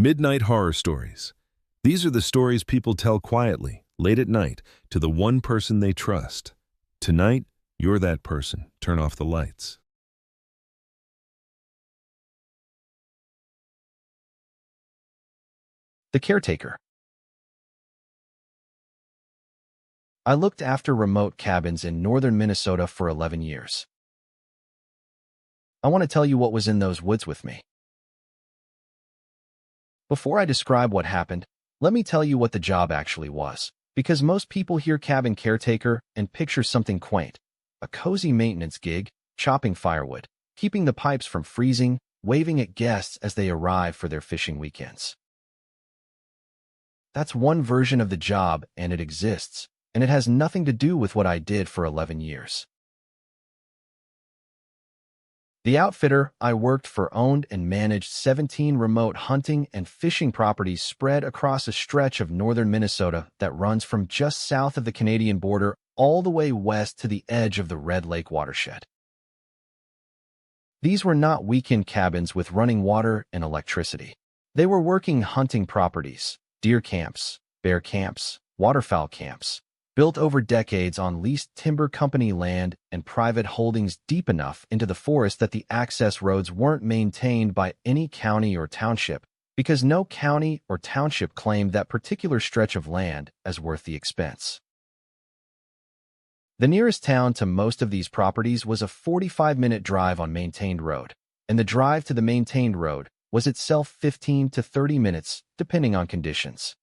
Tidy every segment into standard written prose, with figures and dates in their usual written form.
Midnight horror stories. These are the stories people tell quietly, late at night, to the one person they trust. Tonight, you're that person. Turn off the lights. The caretaker. I looked after remote cabins in northern Minnesota for 11 years. I want to tell you what was in those woods with me. Before I describe what happened, let me tell you what the job actually was, because most people hear cabin caretaker and picture something quaint, a cozy maintenance gig, chopping firewood, keeping the pipes from freezing, waving at guests as they arrive for their fishing weekends. That's one version of the job, and it exists, and it has nothing to do with what I did for 11 years. The outfitter I worked for owned and managed 17 remote hunting and fishing properties spread across a stretch of northern Minnesota that runs from just south of the Canadian border all the way west to the edge of the Red Lake watershed. These were not weekend cabins with running water and electricity. They were working hunting properties, deer camps, bear camps, waterfowl camps, built over decades on leased timber company land and private holdings deep enough into the forest that the access roads weren't maintained by any county or township, because no county or township claimed that particular stretch of land as worth the expense. The nearest town to most of these properties was a 45-minute drive on maintained road, and the drive to the maintained road was itself 15 to 30 minutes, depending on conditions.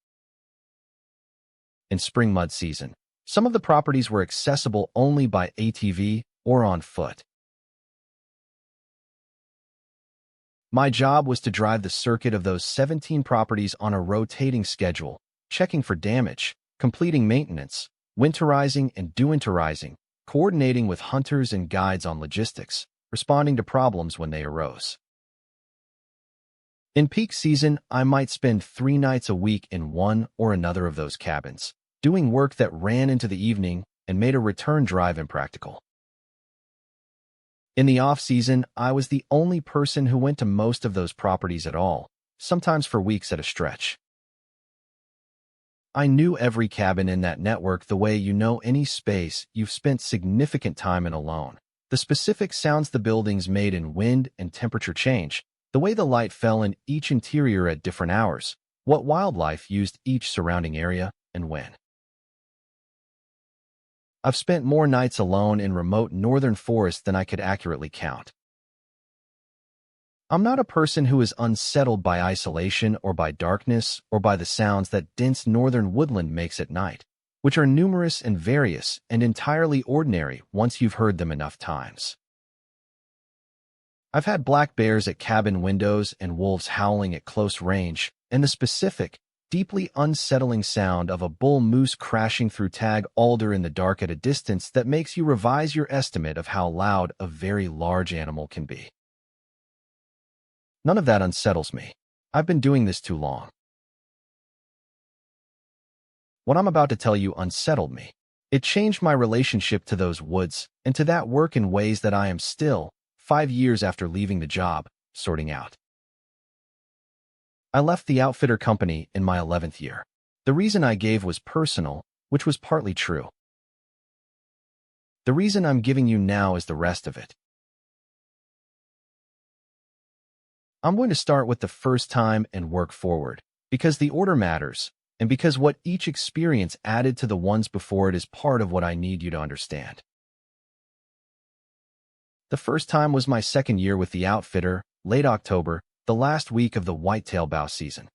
In spring mud season, some of the properties were accessible only by ATV or on foot. My job was to drive the circuit of those 17 properties on a rotating schedule, checking for damage, completing maintenance, winterizing and dewinterizing, coordinating with hunters and guides on logistics, responding to problems when they arose. In peak season, I might spend 3 nights a week in one or another of those cabins, doing work that ran into the evening and made a return drive impractical. In the off-season, I was the only person who went to most of those properties at all, sometimes for weeks at a stretch. I knew every cabin in that network the way you know any space you've spent significant time in alone, the specific sounds the buildings made in wind and temperature change, the way the light fell in each interior at different hours, what wildlife used each surrounding area, and when. I've spent more nights alone in remote northern forests than I could accurately count. I'm not a person who is unsettled by isolation or by darkness or by the sounds that dense northern woodland makes at night, which are numerous and various and entirely ordinary once you've heard them enough times. I've had black bears at cabin windows and wolves howling at close range, and the specific, deeply unsettling sound of a bull moose crashing through tag alder in the dark at a distance that makes you revise your estimate of how loud a very large animal can be. None of that unsettles me. I've been doing this too long. What I'm about to tell you unsettled me. It changed my relationship to those woods and to that work in ways that I am still, 5 years after leaving the job, sorting out. I left the outfitter company in my 11th year. The reason I gave was personal, which was partly true. The reason I'm giving you now is the rest of it. I'm going to start with the first time and work forward, because the order matters, and because what each experience added to the ones before it is part of what I need you to understand. The first time was my second year with the outfitter, late October, the last week of the whitetail bow season.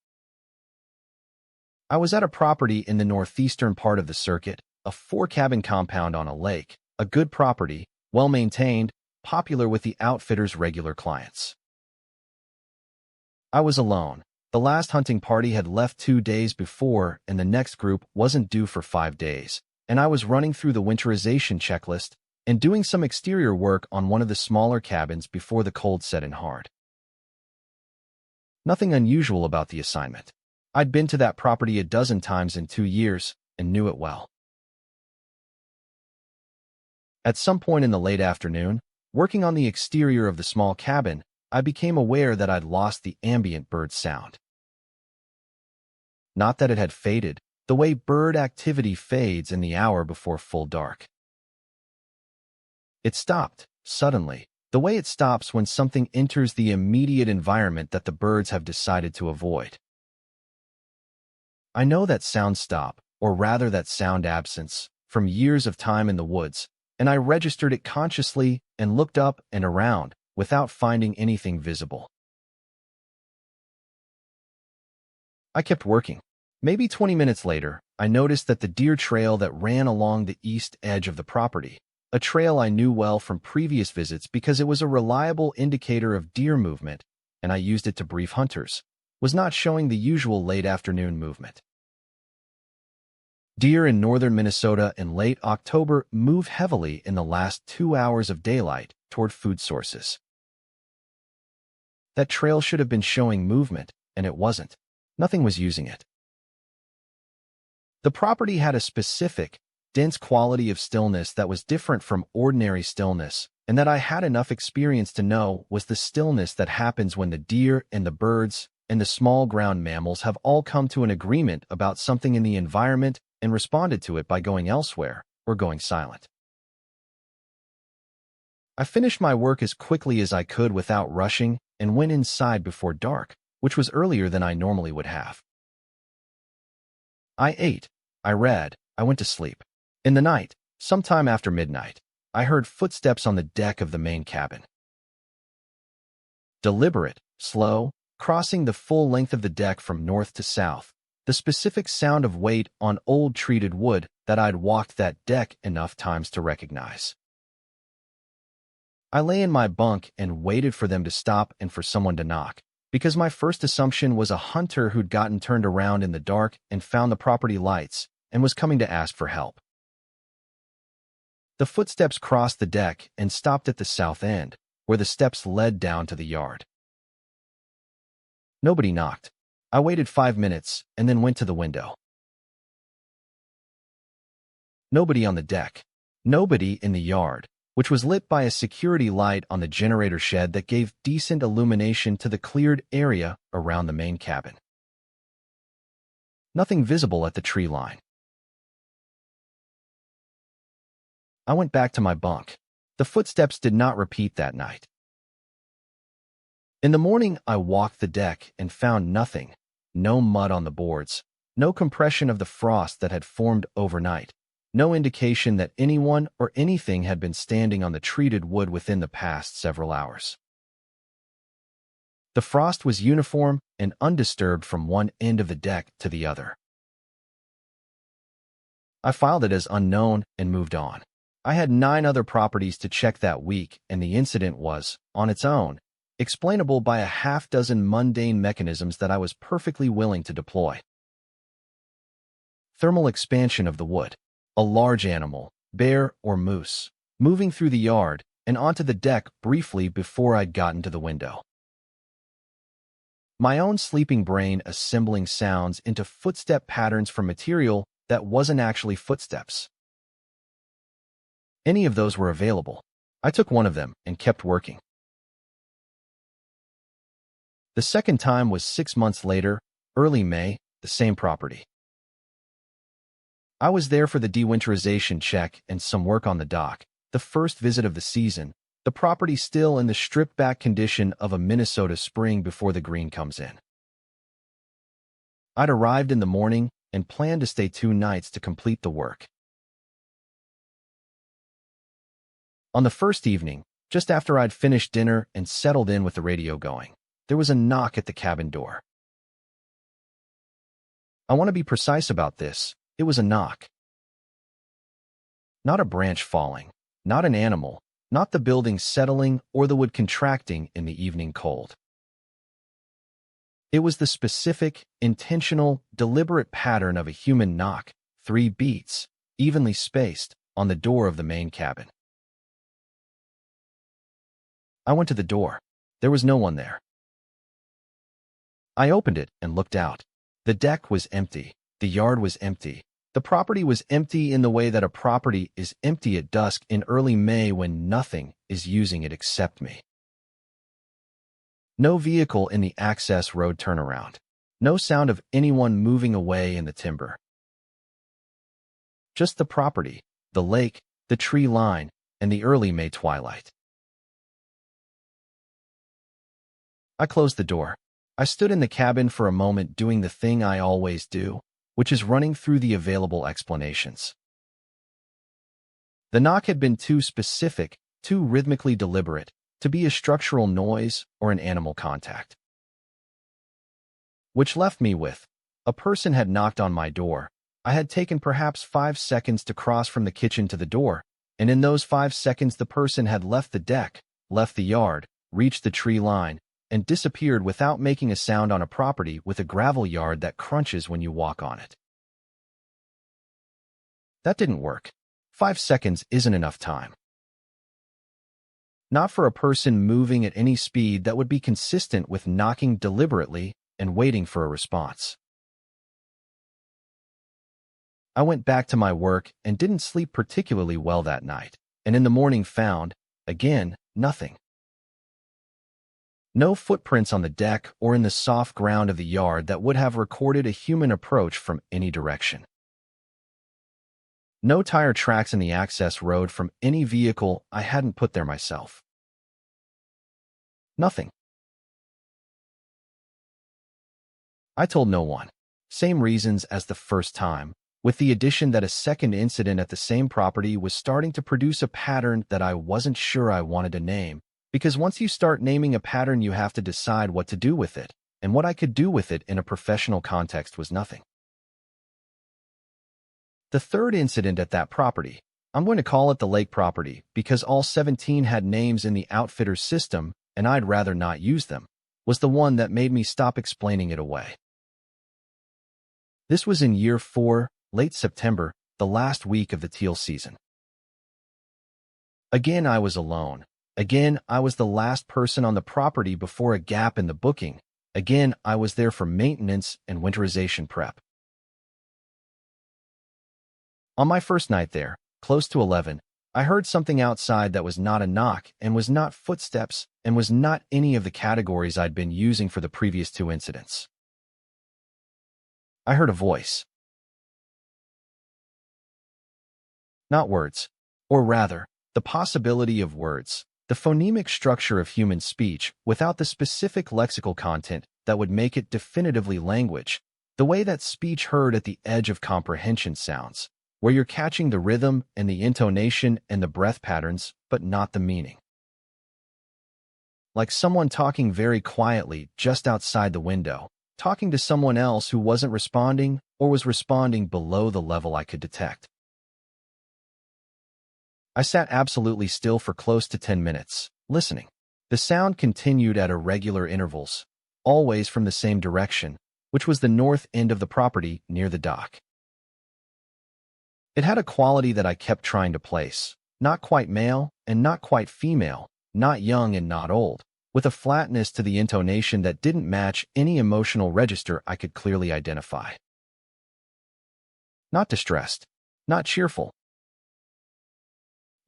I was at a property in the northeastern part of the circuit, a 4-cabin compound on a lake, a good property, well-maintained, popular with the outfitter's regular clients. I was alone. The last hunting party had left 2 days before, and the next group wasn't due for 5 days, and I was running through the winterization checklist and doing some exterior work on one of the smaller cabins before the cold set in hard. Nothing unusual about the assignment. I'd been to that property a dozen times in 2 years and knew it well. At some point in the late afternoon, working on the exterior of the small cabin, I became aware that I'd lost the ambient bird sound. Not that it had faded, the way bird activity fades in the hour before full dark. It stopped, suddenly, the way it stops when something enters the immediate environment that the birds have decided to avoid. I know that sound stop, or rather that sound absence, from years of time in the woods, and I registered it consciously and looked up and around without finding anything visible. I kept working. Maybe 20 minutes later, I noticed that the deer trail that ran along the east edge of the property, a trail I knew well from previous visits because it was a reliable indicator of deer movement, and I used it to brief hunters, was not showing the usual late afternoon movement. Deer in northern Minnesota in late October move heavily in the last 2 hours of daylight toward food sources. That trail should have been showing movement, and it wasn't. Nothing was using it. The property had a specific, dense quality of stillness that was different from ordinary stillness, and that I had enough experience to know was the stillness that happens when the deer and the birds and the small ground mammals have all come to an agreement about something in the environment and responded to it by going elsewhere or going silent. I finished my work as quickly as I could without rushing and went inside before dark, which was earlier than I normally would have. I ate, I read, I went to sleep. In the night, sometime after midnight, I heard footsteps on the deck of the main cabin. Deliberate, slow, crossing the full length of the deck from north to south, the specific sound of weight on old treated wood that I'd walked that deck enough times to recognize. I lay in my bunk and waited for them to stop and for someone to knock, because my first assumption was a hunter who'd gotten turned around in the dark and found the property lights and was coming to ask for help. The footsteps crossed the deck and stopped at the south end, where the steps led down to the yard. Nobody knocked. I waited 5 minutes and then went to the window. Nobody on the deck. Nobody in the yard, which was lit by a security light on the generator shed that gave decent illumination to the cleared area around the main cabin. Nothing visible at the tree line. I went back to my bunk. The footsteps did not repeat that night. In the morning, I walked the deck and found nothing. No mud on the boards, no compression of the frost that had formed overnight, no indication that anyone or anything had been standing on the treated wood within the past several hours. The frost was uniform and undisturbed from one end of the deck to the other. I filed it as unknown and moved on. I had 9 other properties to check that week, and the incident was, on its own, explainable by a half-dozen mundane mechanisms that I was perfectly willing to deploy. Thermal expansion of the wood. A large animal, bear or moose, moving through the yard and onto the deck briefly before I'd gotten to the window. My own sleeping brain assembling sounds into footstep patterns from material that wasn't actually footsteps. Any of those were available. I took one of them and kept working. The second time was 6 months later, early May, the same property. I was there for the dewinterization check and some work on the dock, the first visit of the season, the property still in the stripped-back condition of a Minnesota spring before the green comes in. I'd arrived in the morning and planned to stay 2 nights to complete the work. On the first evening, just after I'd finished dinner and settled in with the radio going, there was a knock at the cabin door. I want to be precise about this. It was a knock. Not a branch falling, not an animal, not the building settling or the wood contracting in the evening cold. It was the specific, intentional, deliberate pattern of a human knock, 3 beats, evenly spaced, on the door of the main cabin. I went to the door. There was no one there. I opened it and looked out. The deck was empty. The yard was empty. The property was empty in the way that a property is empty at dusk in early May when nothing is using it except me. No vehicle in the access road turnaround. No sound of anyone moving away in the timber. Just the property, the lake, the tree line, and the early May twilight. I closed the door. I stood in the cabin for a moment doing the thing I always do, which is running through the available explanations. The knock had been too specific, too rhythmically deliberate, to be a structural noise or an animal contact. Which left me with, a person had knocked on my door. I had taken perhaps 5 seconds to cross from the kitchen to the door, and in those 5 seconds the person had left the deck, left the yard, reached the tree line, and disappeared without making a sound on a property with a gravel yard that crunches when you walk on it. That didn't work. 5 seconds isn't enough time. Not for a person moving at any speed that would be consistent with knocking deliberately and waiting for a response. I went back to my work and didn't sleep particularly well that night, and in the morning found, again, nothing. No footprints on the deck or in the soft ground of the yard that would have recorded a human approach from any direction. No tire tracks in the access road from any vehicle I hadn't put there myself. Nothing. I told no one. Same reasons as the first time, with the addition that a second incident at the same property was starting to produce a pattern that I wasn't sure I wanted to name, because once you start naming a pattern you have to decide what to do with it, and what I could do with it in a professional context was nothing. The third incident at that property, I'm going to call it the lake property because all 17 had names in the outfitter's system and I'd rather not use them, was the one that made me stop explaining it away. This was in year 4, late September, the last week of the teal season. Again, I was alone. Again, I was the last person on the property before a gap in the booking. Again, I was there for maintenance and winterization prep. On my first night there, close to 11, I heard something outside that was not a knock and was not footsteps and was not any of the categories I'd been using for the previous 2 incidents. I heard a voice. Not words, or rather, the possibility of words, the phonemic structure of human speech without the specific lexical content that would make it definitively language, the way that speech heard at the edge of comprehension sounds, where you're catching the rhythm and the intonation and the breath patterns, but not the meaning. Like someone talking very quietly just outside the window, talking to someone else who wasn't responding or was responding below the level I could detect. I sat absolutely still for close to 10 minutes, listening. The sound continued at irregular intervals, always from the same direction, which was the north end of the property near the dock. It had a quality that I kept trying to place, not quite male and not quite female, not young and not old, with a flatness to the intonation that didn't match any emotional register I could clearly identify. Not distressed, not cheerful,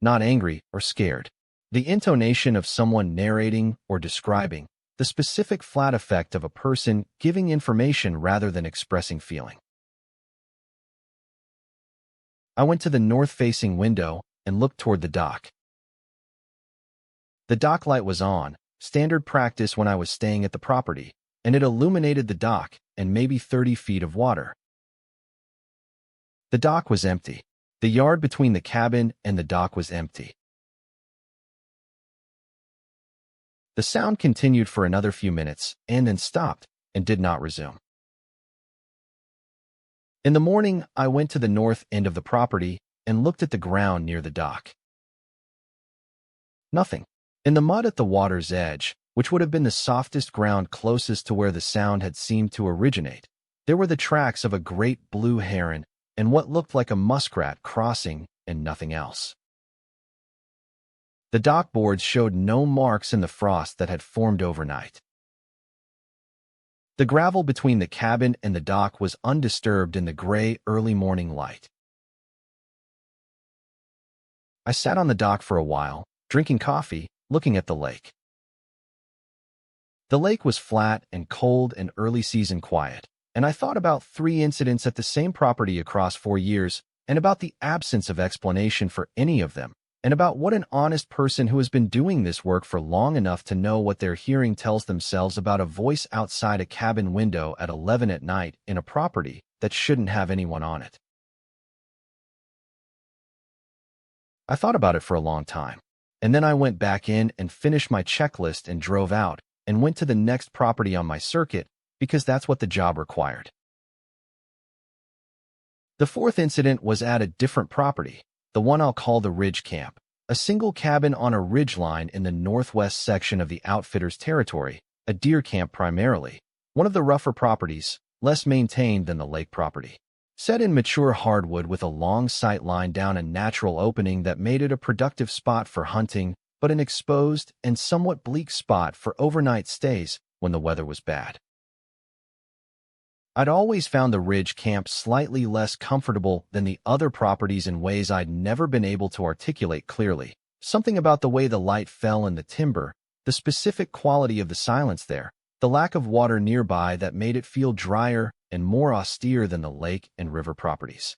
not angry or scared. The intonation of someone narrating or describing, the specific flat effect of a person giving information rather than expressing feeling. I went to the north-facing window and looked toward the dock. The dock light was on, standard practice when I was staying at the property, and it illuminated the dock and maybe 30 feet of water. The dock was empty. The yard between the cabin and the dock was empty. The sound continued for another few minutes and then stopped and did not resume. In the morning, I went to the north end of the property and looked at the ground near the dock. Nothing. In the mud at the water's edge, which would have been the softest ground closest to where the sound had seemed to originate, there were the tracks of a great blue heron and what looked like a muskrat crossing and nothing else. The dock boards showed no marks in the frost that had formed overnight. The gravel between the cabin and the dock was undisturbed in the gray early morning light. I sat on the dock for a while, drinking coffee, looking at the lake. The lake was flat and cold and early season quiet, and I thought about 3 incidents at the same property across 4 years, and about the absence of explanation for any of them, and about what an honest person who has been doing this work for long enough to know what they're hearing tells themselves about a voice outside a cabin window at 11 at night in a property that shouldn't have anyone on it. I thought about it for a long time, and then I went back in and finished my checklist and drove out and went to the next property on my circuit because that's what the job required. The fourth incident was at a different property, the one I'll call the Ridge Camp, a single cabin on a ridge line in the northwest section of the outfitter's territory, a deer camp primarily, one of the rougher properties, less maintained than the lake property. Set in mature hardwood with a long sight line down a natural opening that made it a productive spot for hunting, but an exposed and somewhat bleak spot for overnight stays when the weather was bad. I'd always found the Ridge Camp slightly less comfortable than the other properties in ways I'd never been able to articulate clearly. Something about the way the light fell in the timber, the specific quality of the silence there, the lack of water nearby that made it feel drier and more austere than the lake and river properties.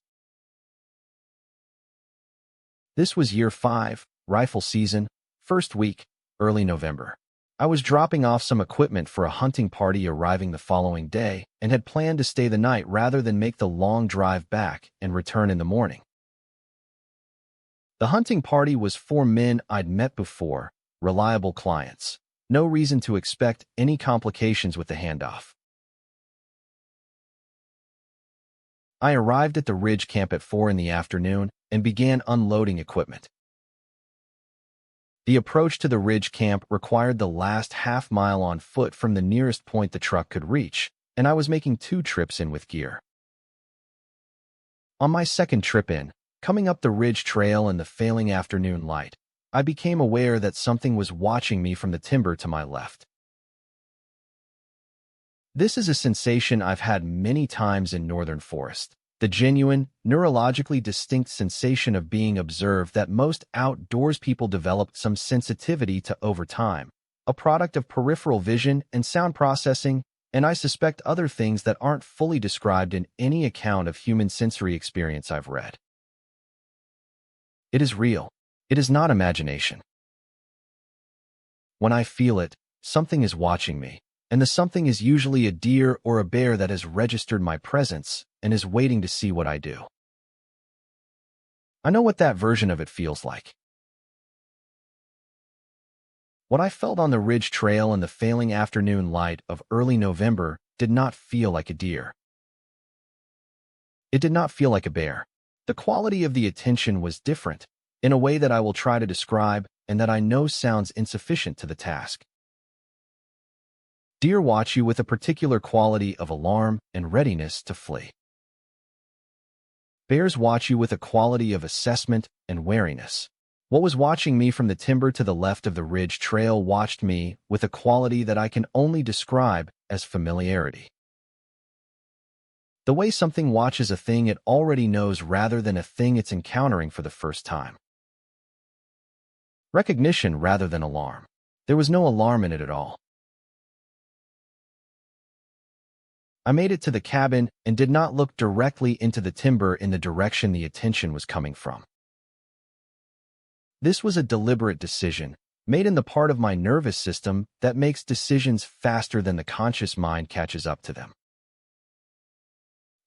This was year 5, rifle season, first week, early November. I was dropping off some equipment for a hunting party arriving the following day and had planned to stay the night rather than make the long drive back and return in the morning. The hunting party was 4 men I'd met before, reliable clients. No reason to expect any complications with the handoff. I arrived at the Ridge Camp at 4 in the afternoon and began unloading equipment. The approach to the Ridge Camp required the last half-mile on foot from the nearest point the truck could reach, and I was making 2 trips in with gear. On my second trip in, coming up the ridge trail in the failing afternoon light, I became aware that something was watching me from the timber to my left. This is a sensation I've had many times in northern forest, the genuine, neurologically distinct sensation of being observed that most outdoors people developed some sensitivity to over time, a product of peripheral vision and sound processing, and I suspect other things that aren't fully described in any account of human sensory experience I've read. It is real. It is not imagination. When I feel it, something is watching me, and the something is usually a deer or a bear that has registered my presence and is waiting to see what I do. I know what that version of it feels like. What I felt on the ridge trail in the failing afternoon light of early November did not feel like a deer. It did not feel like a bear. The quality of the attention was different, in a way that I will try to describe and that I know sounds insufficient to the task. Deer watch you with a particular quality of alarm and readiness to flee. Bears watch you with a quality of assessment and wariness. What was watching me from the timber to the left of the ridge trail watched me with a quality that I can only describe as familiarity. The way something watches a thing it already knows rather than a thing it's encountering for the first time. Recognition rather than alarm. There was no alarm in it at all. I made it to the cabin and did not look directly into the timber in the direction the attention was coming from. This was a deliberate decision, made in the part of my nervous system that makes decisions faster than the conscious mind catches up to them.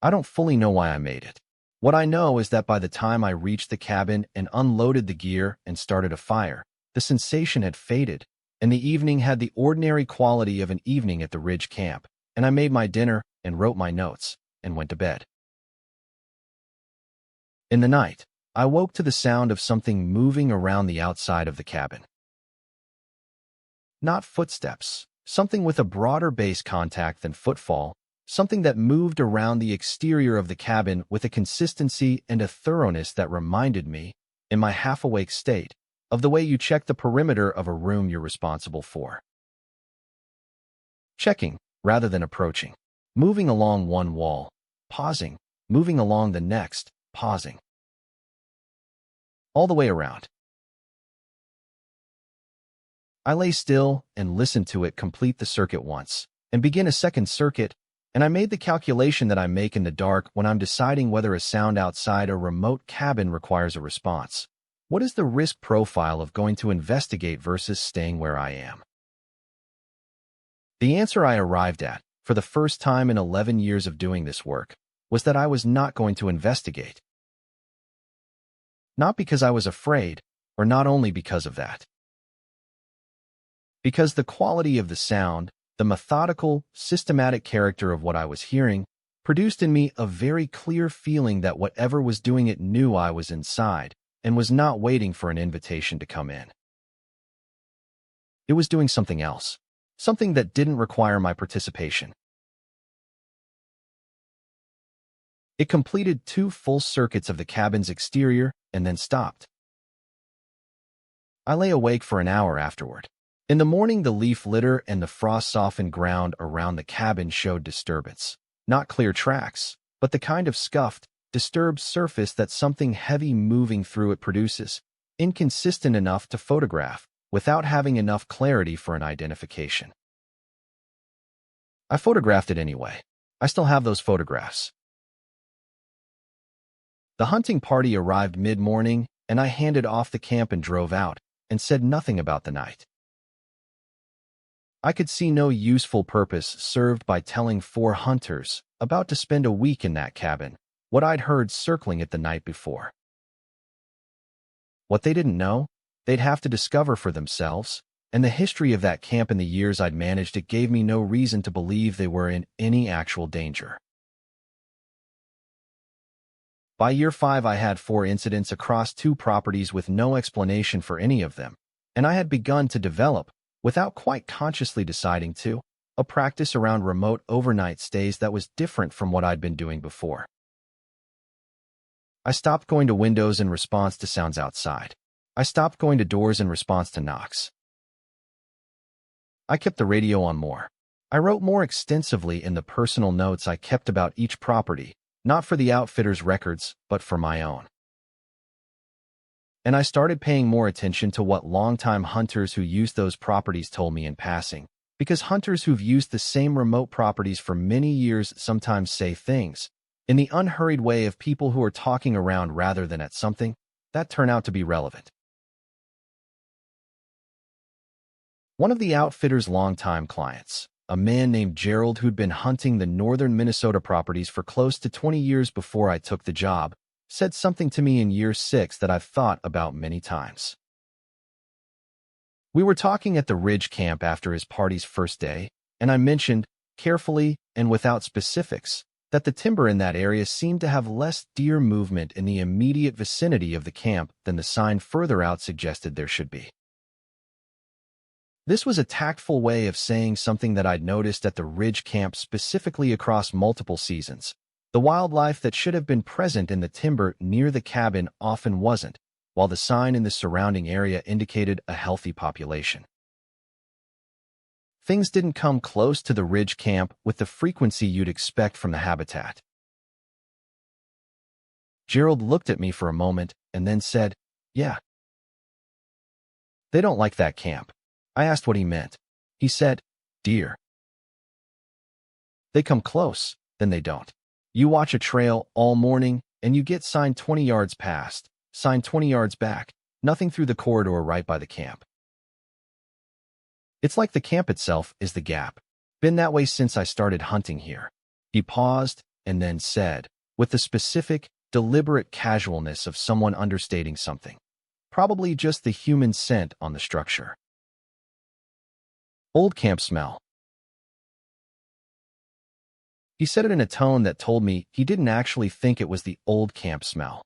I don't fully know why I made it. What I know is that by the time I reached the cabin and unloaded the gear and started a fire, the sensation had faded, and the evening had the ordinary quality of an evening at the Ridge Camp, and I made my dinner and wrote my notes and went to bed. In the night, I woke to the sound of something moving around the outside of the cabin. Not footsteps, something with a broader base contact than footfall, something that moved around the exterior of the cabin with a consistency and a thoroughness that reminded me, in my half-awake state, of the way you check the perimeter of a room you're responsible for. Checking, rather than approaching. Moving along one wall, pausing, moving along the next, pausing. All the way around. I lay still and listened to it complete the circuit once, and begin a second circuit, and I made the calculation that I make in the dark when I'm deciding whether a sound outside a remote cabin requires a response. What is the risk profile of going to investigate versus staying where I am? The answer I arrived at, for the first time in 11 years of doing this work, was that I was not going to investigate. Not because I was afraid, or not only because of that. Because the quality of the sound, the methodical, systematic character of what I was hearing, produced in me a very clear feeling that whatever was doing it knew I was inside and was not waiting for an invitation to come in. It was doing something else, something that didn't require my participation. It completed 2 full circuits of the cabin's exterior and then stopped. I lay awake for an hour afterward. In the morning, the leaf litter and the frost-softened ground around the cabin showed disturbance. Not clear tracks, but the kind of scuffed, disturbed surface that something heavy moving through it produces, inconsistent enough to photograph, without having enough clarity for an identification. I photographed it anyway. I still have those photographs. The hunting party arrived mid-morning, and I handed off the camp and drove out, and said nothing about the night. I could see no useful purpose served by telling 4 hunters, about to spend a week in that cabin, what I'd heard circling it the night before. What they didn't know, they'd have to discover for themselves, and the history of that camp in the years I'd managed it gave me no reason to believe they were in any actual danger. By year 5, I had 4 incidents across 2 properties with no explanation for any of them, and I had begun to develop, without quite consciously deciding to, a practice around remote overnight stays that was different from what I'd been doing before. I stopped going to windows in response to sounds outside. I stopped going to doors in response to knocks. I kept the radio on more. I wrote more extensively in the personal notes I kept about each property, not for the outfitter's records, but for my own. And I started paying more attention to what longtime hunters who used those properties told me in passing, because hunters who've used the same remote properties for many years sometimes say things, in the unhurried way of people who are talking around rather than at something, that turn out to be relevant. One of the outfitter's longtime clients, a man named Gerald who'd been hunting the northern Minnesota properties for close to 20 years before I took the job, said something to me in year 6 that I've thought about many times. We were talking at the Ridge camp after his party's first day, and I mentioned, carefully and without specifics, that the timber in that area seemed to have less deer movement in the immediate vicinity of the camp than the sign further out suggested there should be. This was a tactful way of saying something that I'd noticed at the Ridge camp specifically across multiple seasons. The wildlife that should have been present in the timber near the cabin often wasn't, while the sign in the surrounding area indicated a healthy population. Things didn't come close to the Ridge camp with the frequency you'd expect from the habitat. Gerald looked at me for a moment and then said, "Yeah. They don't like that camp." I asked what he meant. He said, "Deer. They come close, then they don't. You watch a trail all morning, and you get sign 20 yards past, sign 20 yards back, nothing through the corridor right by the camp. It's like the camp itself is the gap. Been that way since I started hunting here." He paused and then said, with the specific, deliberate casualness of someone understating something, probably just the human scent on the structure. "Old camp smell." He said it in a tone that told me he didn't actually think it was the old camp smell.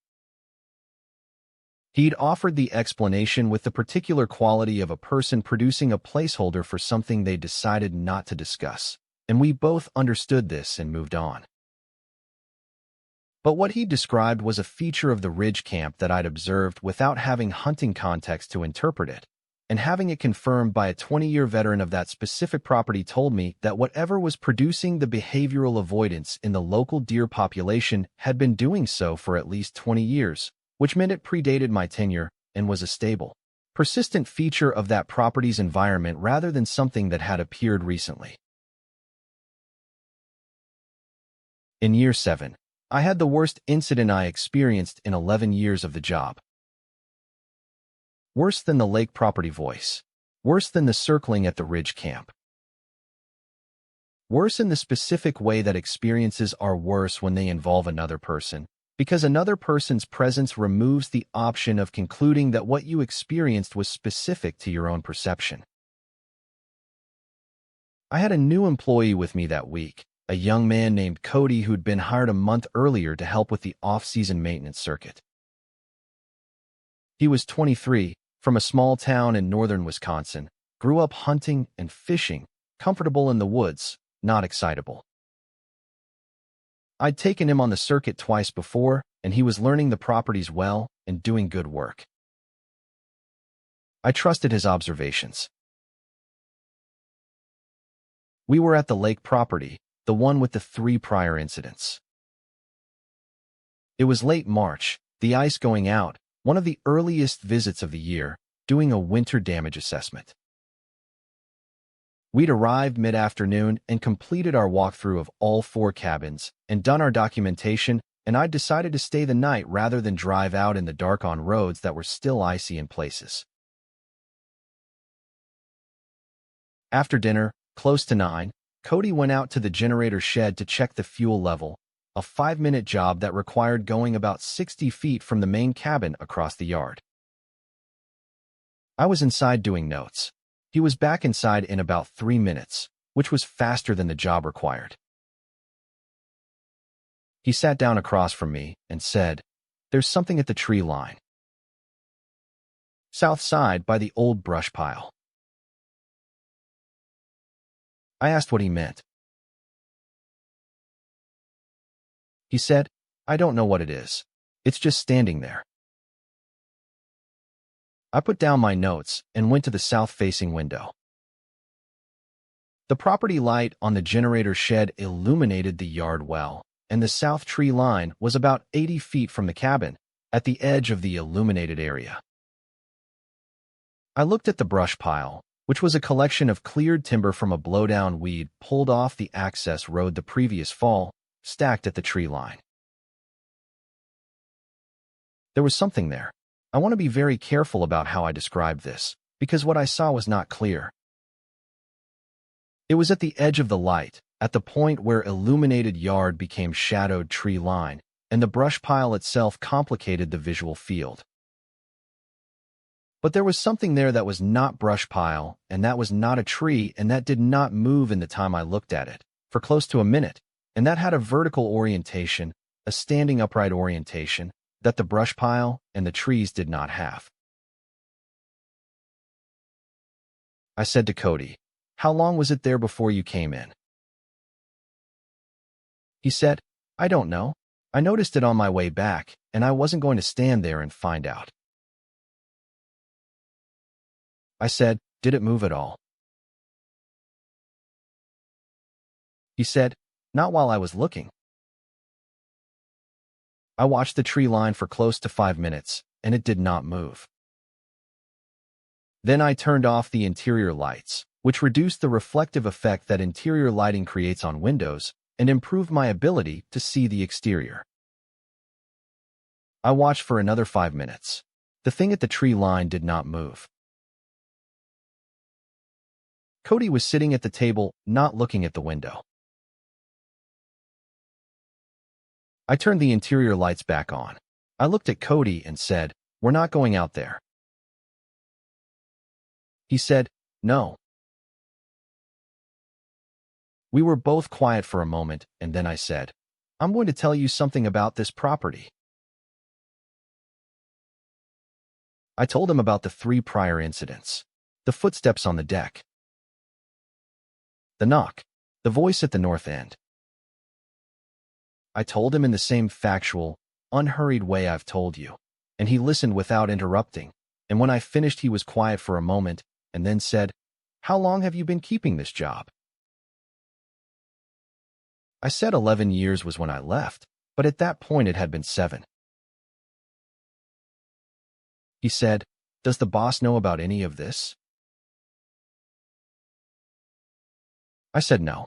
He'd offered the explanation with the particular quality of a person producing a placeholder for something they decided not to discuss, and we both understood this and moved on. But what he described was a feature of the Ridge camp that I'd observed without having hunting context to interpret it, and having it confirmed by a 20-year veteran of that specific property told me that whatever was producing the behavioral avoidance in the local deer population had been doing so for at least 20 years, which meant it predated my tenure and was a stable, persistent feature of that property's environment rather than something that had appeared recently. In year 7, I had the worst incident I experienced in 11 years of the job. Worse than the lake property voice. Worse than the circling at the ridge camp. Worse in the specific way that experiences are worse when they involve another person, because another person's presence removes the option of concluding that what you experienced was specific to your own perception. I had a new employee with me that week, a young man named Cody who'd been hired a month earlier to help with the off-season maintenance circuit. He was 23, from a small town in northern Wisconsin, grew up hunting and fishing, comfortable in the woods, not excitable. I'd taken him on the circuit twice before, and he was learning the properties well and doing good work. I trusted his observations. We were at the lake property, the one with the 3 prior incidents. It was late March, the ice going out, one of the earliest visits of the year, doing a winter damage assessment. We'd arrived mid-afternoon and completed our walkthrough of all 4 cabins and done our documentation, and I'd decided to stay the night rather than drive out in the dark on roads that were still icy in places. After dinner, close to 9, Cody went out to the generator shed to check the fuel level, a 5-minute job that required going about 60 feet from the main cabin across the yard. I was inside doing notes. He was back inside in about 3 minutes, which was faster than the job required. He sat down across from me and said, "There's something at the tree line. South side by the old brush pile." I asked what he meant. He said, "I don't know what it is. It's just standing there." I put down my notes and went to the south-facing window. The property light on the generator shed illuminated the yard well, and the south tree line was about 80 feet from the cabin, at the edge of the illuminated area. I looked at the brush pile, which was a collection of cleared timber from a blowdown weed pulled off the access road the previous fall, stacked at the tree line. There was something there. I want to be very careful about how I describe this, because what I saw was not clear. It was at the edge of the light, at the point where illuminated yard became shadowed tree line, and the brush pile itself complicated the visual field. But there was something there that was not brush pile, and that was not a tree, and that did not move in the time I looked at it, for close to a minute, and that had a vertical orientation, a standing upright orientation, that the brush pile and the trees did not have. I said to Cody, "How long was it there before you came in?" He said, "I don't know. I noticed it on my way back, and I wasn't going to stand there and find out." I said, "Did it move at all?" He said, "Not while I was looking." I watched the tree line for close to 5 minutes, and it did not move. Then I turned off the interior lights, which reduced the reflective effect that interior lighting creates on windows, and improved my ability to see the exterior. I watched for another 5 minutes. The thing at the tree line did not move. Cody was sitting at the table, not looking at the window. I turned the interior lights back on. I looked at Cody and said, "We're not going out there." He said, "No." We were both quiet for a moment, and then I said, "I'm going to tell you something about this property." I told him about the 3 prior incidents, the footsteps on the deck, the knock, the voice at the north end. I told him in the same factual, unhurried way I've told you, and he listened without interrupting, and when I finished he was quiet for a moment, and then said, "How long have you been keeping this job?" I said 11 years was when I left, but at that point it had been 7. He said, Does the boss know about any of this? I said no.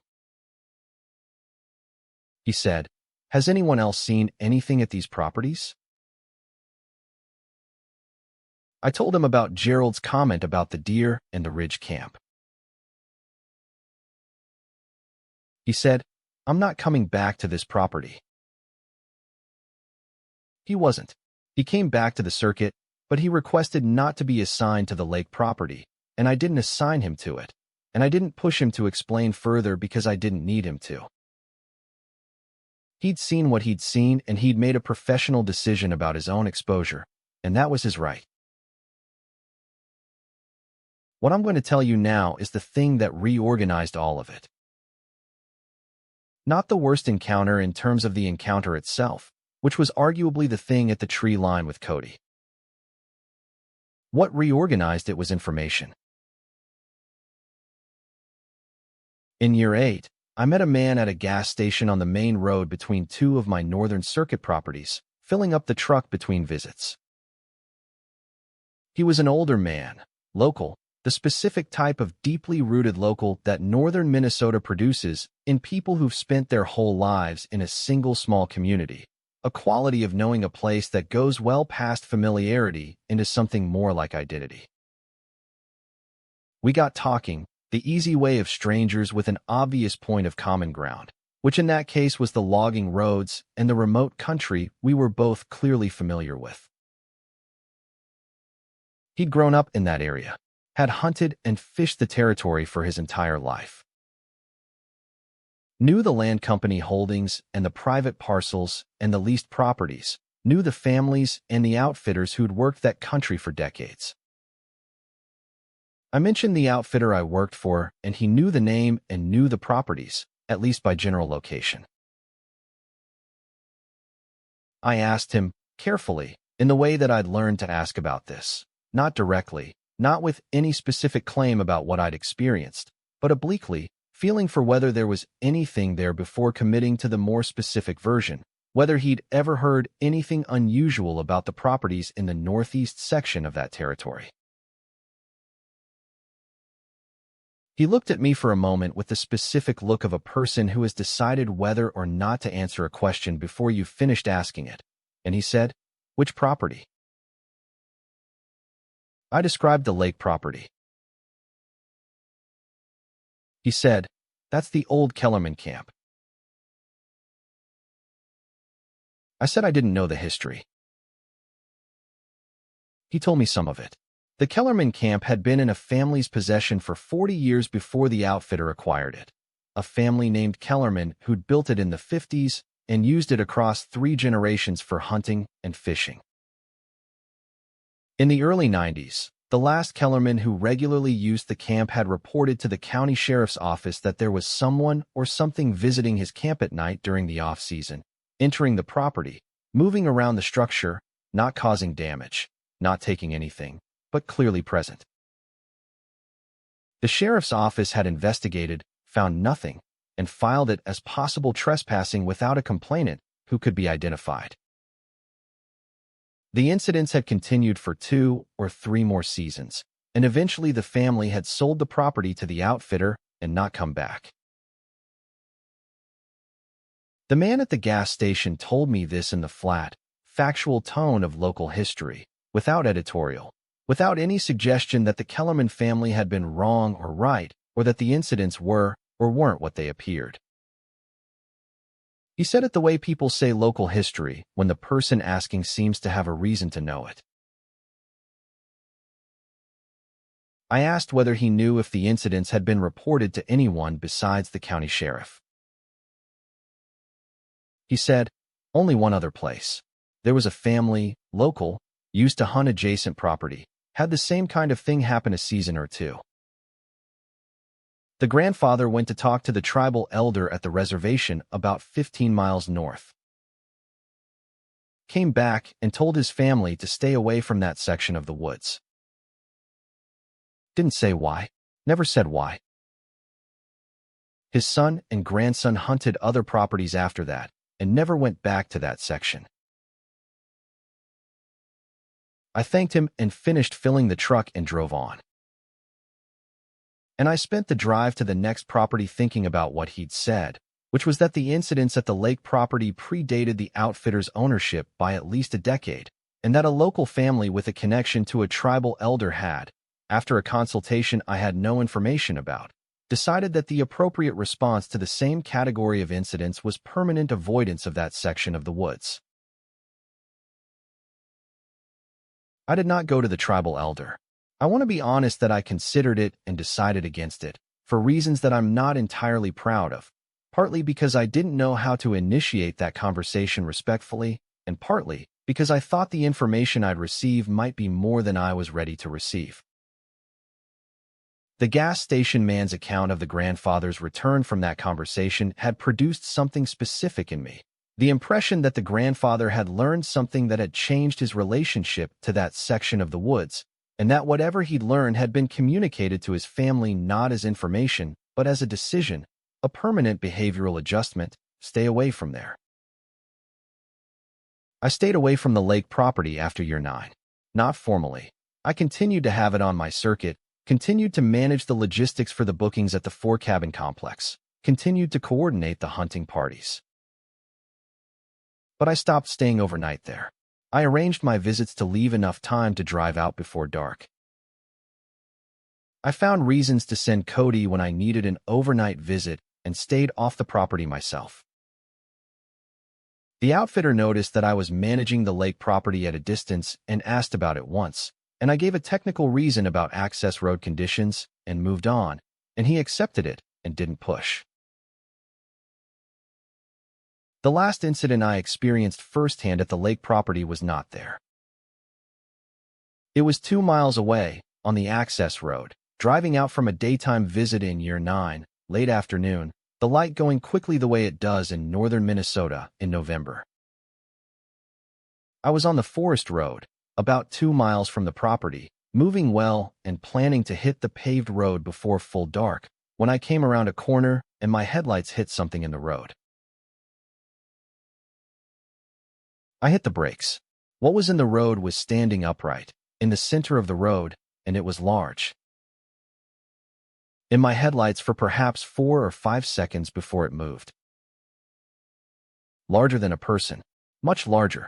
He said, has anyone else seen anything at these properties? I told him about Gerald's comment about the deer and the ridge camp. He said, I'm not coming back to this property. He wasn't. He came back to the circuit, but he requested not to be assigned to the lake property, and I didn't assign him to it, and I didn't push him to explain further because I didn't need him to. He'd seen what he'd seen, and he'd made a professional decision about his own exposure, and that was his right. What I'm going to tell you now is the thing that reorganized all of it. Not the worst encounter in terms of the encounter itself, which was arguably the thing at the tree line with Cody. What reorganized it was information. In year 8, I met a man at a gas station on the main road between two of my Northern Circuit properties, filling up the truck between visits. He was an older man, local, the specific type of deeply rooted local that northern Minnesota produces in people who've spent their whole lives in a single small community, a quality of knowing a place that goes well past familiarity into something more like identity. We got talking, the easy way of strangers with an obvious point of common ground, which in that case was the logging roads and the remote country we were both clearly familiar with. He'd grown up in that area, had hunted and fished the territory for his entire life. Knew the land company holdings and the private parcels and the leased properties, knew the families and the outfitters who'd worked that country for decades. I mentioned the outfitter I worked for, and he knew the name and knew the properties, at least by general location. I asked him, carefully, in the way that I'd learned to ask about this, not directly, not with any specific claim about what I'd experienced, but obliquely, feeling for whether there was anything there before committing to the more specific version, whether he'd ever heard anything unusual about the properties in the northeast section of that territory. He looked at me for a moment with the specific look of a person who has decided whether or not to answer a question before you've finished asking it, and he said, "Which property?" I described the lake property. He said, "That's the old Kellerman camp." I said I didn't know the history. He told me some of it. The Kellerman camp had been in a family's possession for 40 years before the outfitter acquired it. A family named Kellerman who'd built it in the 50s and used it across 3 generations for hunting and fishing. In the early 90s, the last Kellerman who regularly used the camp had reported to the county sheriff's office that there was someone or something visiting his camp at night during the off-season, entering the property, moving around the structure, not causing damage, not taking anything, but clearly present. The sheriff's office had investigated, found nothing, and filed it as possible trespassing without a complainant who could be identified. The incidents had continued for 2 or 3 more seasons, and eventually the family had sold the property to the outfitter and not come back. The man at the gas station told me this in the flat, factual tone of local history, without editorial, without any suggestion that the Kellerman family had been wrong or right, or that the incidents were or weren't what they appeared. He said it the way people say local history when the person asking seems to have a reason to know it. I asked whether he knew if the incidents had been reported to anyone besides the county sheriff. He said, only one other place. There was a family, local, used to hunt adjacent property, had the same kind of thing happen a season or 2. The grandfather went to talk to the tribal elder at the reservation about 15 miles north. Came back and told his family to stay away from that section of the woods. Didn't say why, never said why. His son and grandson hunted other properties after that and never went back to that section. I thanked him and finished filling the truck and drove on. And I spent the drive to the next property thinking about what he'd said, which was that the incidents at the lake property predated the outfitter's ownership by at least a decade, and that a local family with a connection to a tribal elder had, after a consultation I had no information about, decided that the appropriate response to the same category of incidents was permanent avoidance of that section of the woods. I did not go to the tribal elder. I want to be honest that I considered it and decided against it, for reasons that I'm not entirely proud of, partly because I didn't know how to initiate that conversation respectfully, and partly because I thought the information I'd receive might be more than I was ready to receive. The gas station man's account of the grandfather's return from that conversation had produced something specific in me. The impression that the grandfather had learned something that had changed his relationship to that section of the woods, and that whatever he'd learned had been communicated to his family not as information, but as a decision, a permanent behavioral adjustment. Stay away from there. I stayed away from the lake property after year 9. Not formally. I continued to have it on my circuit, continued to manage the logistics for the bookings at the 4-cabin complex, continued to coordinate the hunting parties. But I stopped staying overnight there. I arranged my visits to leave enough time to drive out before dark. I found reasons to send Cody when I needed an overnight visit and stayed off the property myself. The outfitter noticed that I was managing the lake property at a distance and asked about it once, and I gave a technical reason about access road conditions and moved on, and he accepted it and didn't push. The last incident I experienced firsthand at the lake property was not there. It was 2 miles away, on the access road, driving out from a daytime visit in year 9, late afternoon, the light going quickly the way it does in northern Minnesota in November. I was on the forest road, about 2 miles from the property, moving well and planning to hit the paved road before full dark, when I came around a corner and my headlights hit something in the road. I hit the brakes. What was in the road was standing upright, in the center of the road, and it was large. In my headlights for perhaps 4 or 5 seconds before it moved. Larger than a person, much larger.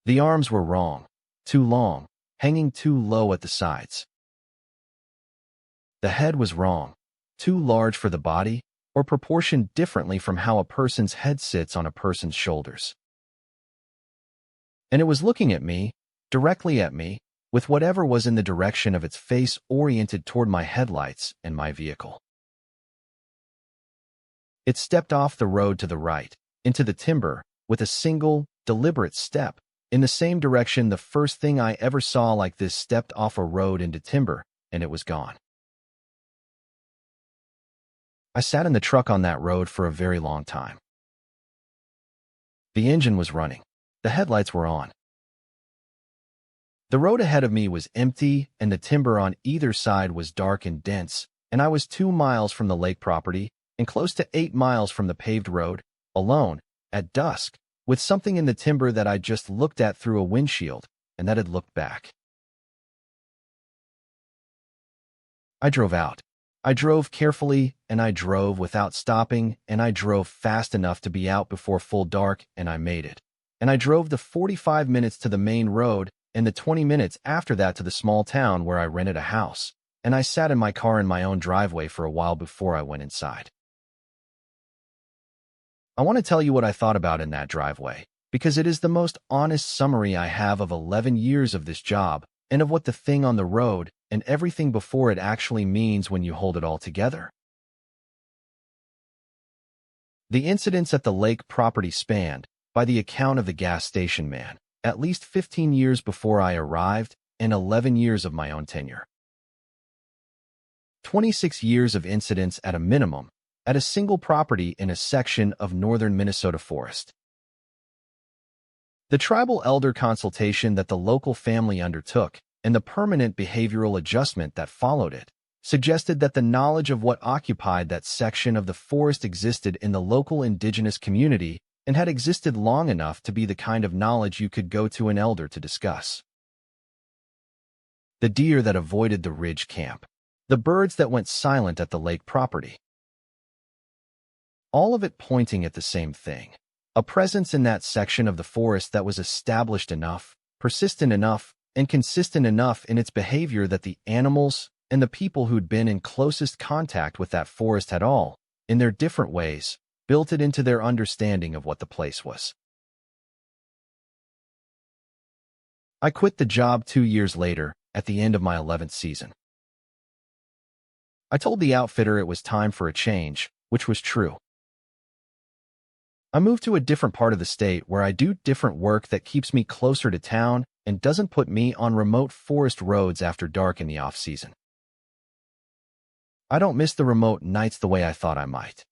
The arms were wrong, too long, hanging too low at the sides. The head was wrong, too large for the body, or proportioned differently from how a person's head sits on a person's shoulders. And it was looking at me, directly at me, with whatever was in the direction of its face oriented toward my headlights and my vehicle. It stepped off the road to the right, into the timber, with a single, deliberate step, in the same direction the first thing I ever saw like this stepped off a road into timber, and it was gone. I sat in the truck on that road for a very long time. The engine was running. The headlights were on. The road ahead of me was empty, and the timber on either side was dark and dense, and I was 2 miles from the lake property and close to 8 miles from the paved road, alone, at dusk, with something in the timber that I just looked at through a windshield and that had looked back. I drove out. I drove carefully, and I drove without stopping, and I drove fast enough to be out before full dark, and I made it. And I drove the 45 minutes to the main road and the 20 minutes after that to the small town where I rented a house, and I sat in my car in my own driveway for a while before I went inside. I want to tell you what I thought about in that driveway, because it is the most honest summary I have of 11 years of this job and of what the thing on the road and everything before it actually means when you hold it all together. The incidents at the lake property spanned, by the account of the gas station man, at least 15 years before I arrived and 11 years of my own tenure. 26 years of incidents at a minimum, at a single property in a section of northern Minnesota forest. The tribal elder consultation that the local family undertook and the permanent behavioral adjustment that followed it suggested that the knowledge of what occupied that section of the forest existed in the local indigenous community and had existed long enough to be the kind of knowledge you could go to an elder to discuss. The deer that avoided the ridge camp. The birds that went silent at the lake property. All of it pointing at the same thing. A presence in that section of the forest that was established enough, persistent enough, and consistent enough in its behavior that the animals and the people who'd been in closest contact with that forest had all, in their different ways, built it into their understanding of what the place was. I quit the job 2 years later, at the end of my 11th season. I told the outfitter it was time for a change, which was true. I moved to a different part of the state where I do different work that keeps me closer to town and doesn't put me on remote forest roads after dark in the off-season. I don't miss the remote nights the way I thought I might.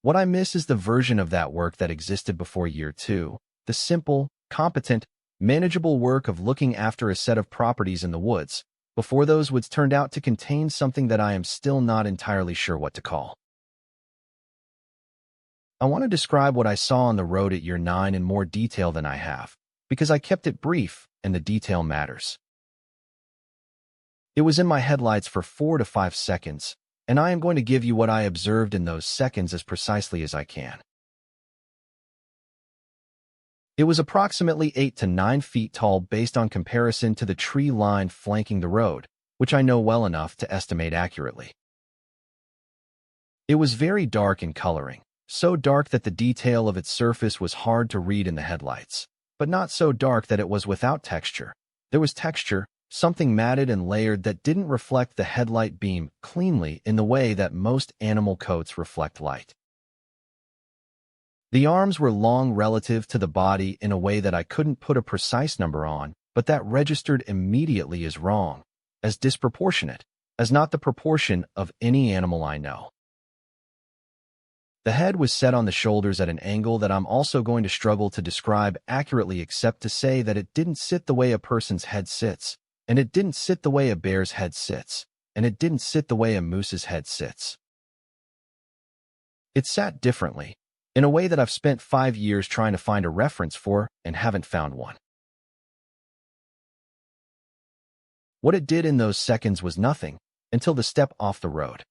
What I miss is the version of that work that existed before year 2, the simple, competent, manageable work of looking after a set of properties in the woods, before those woods turned out to contain something that I am still not entirely sure what to call. I want to describe what I saw on the road at year 9 in more detail than I have, because I kept it brief and the detail matters. It was in my headlights for 4 to 5 seconds, and I am going to give you what I observed in those seconds as precisely as I can. It was approximately 8 to 9 feet tall based on comparison to the tree line flanking the road, which I know well enough to estimate accurately. It was very dark in coloring, so dark that the detail of its surface was hard to read in the headlights, but not so dark that it was without texture. There was texture, something matted and layered that didn't reflect the headlight beam cleanly in the way that most animal coats reflect light. The arms were long relative to the body in a way that I couldn't put a precise number on, but that registered immediately as wrong, as disproportionate, as not the proportion of any animal I know. The head was set on the shoulders at an angle that I'm also going to struggle to describe accurately except to say that it didn't sit the way a person's head sits, and it didn't sit the way a bear's head sits, and it didn't sit the way a moose's head sits. It sat differently, in a way that I've spent 5 years trying to find a reference for and haven't found one. What it did in those seconds was nothing, until the step off the road.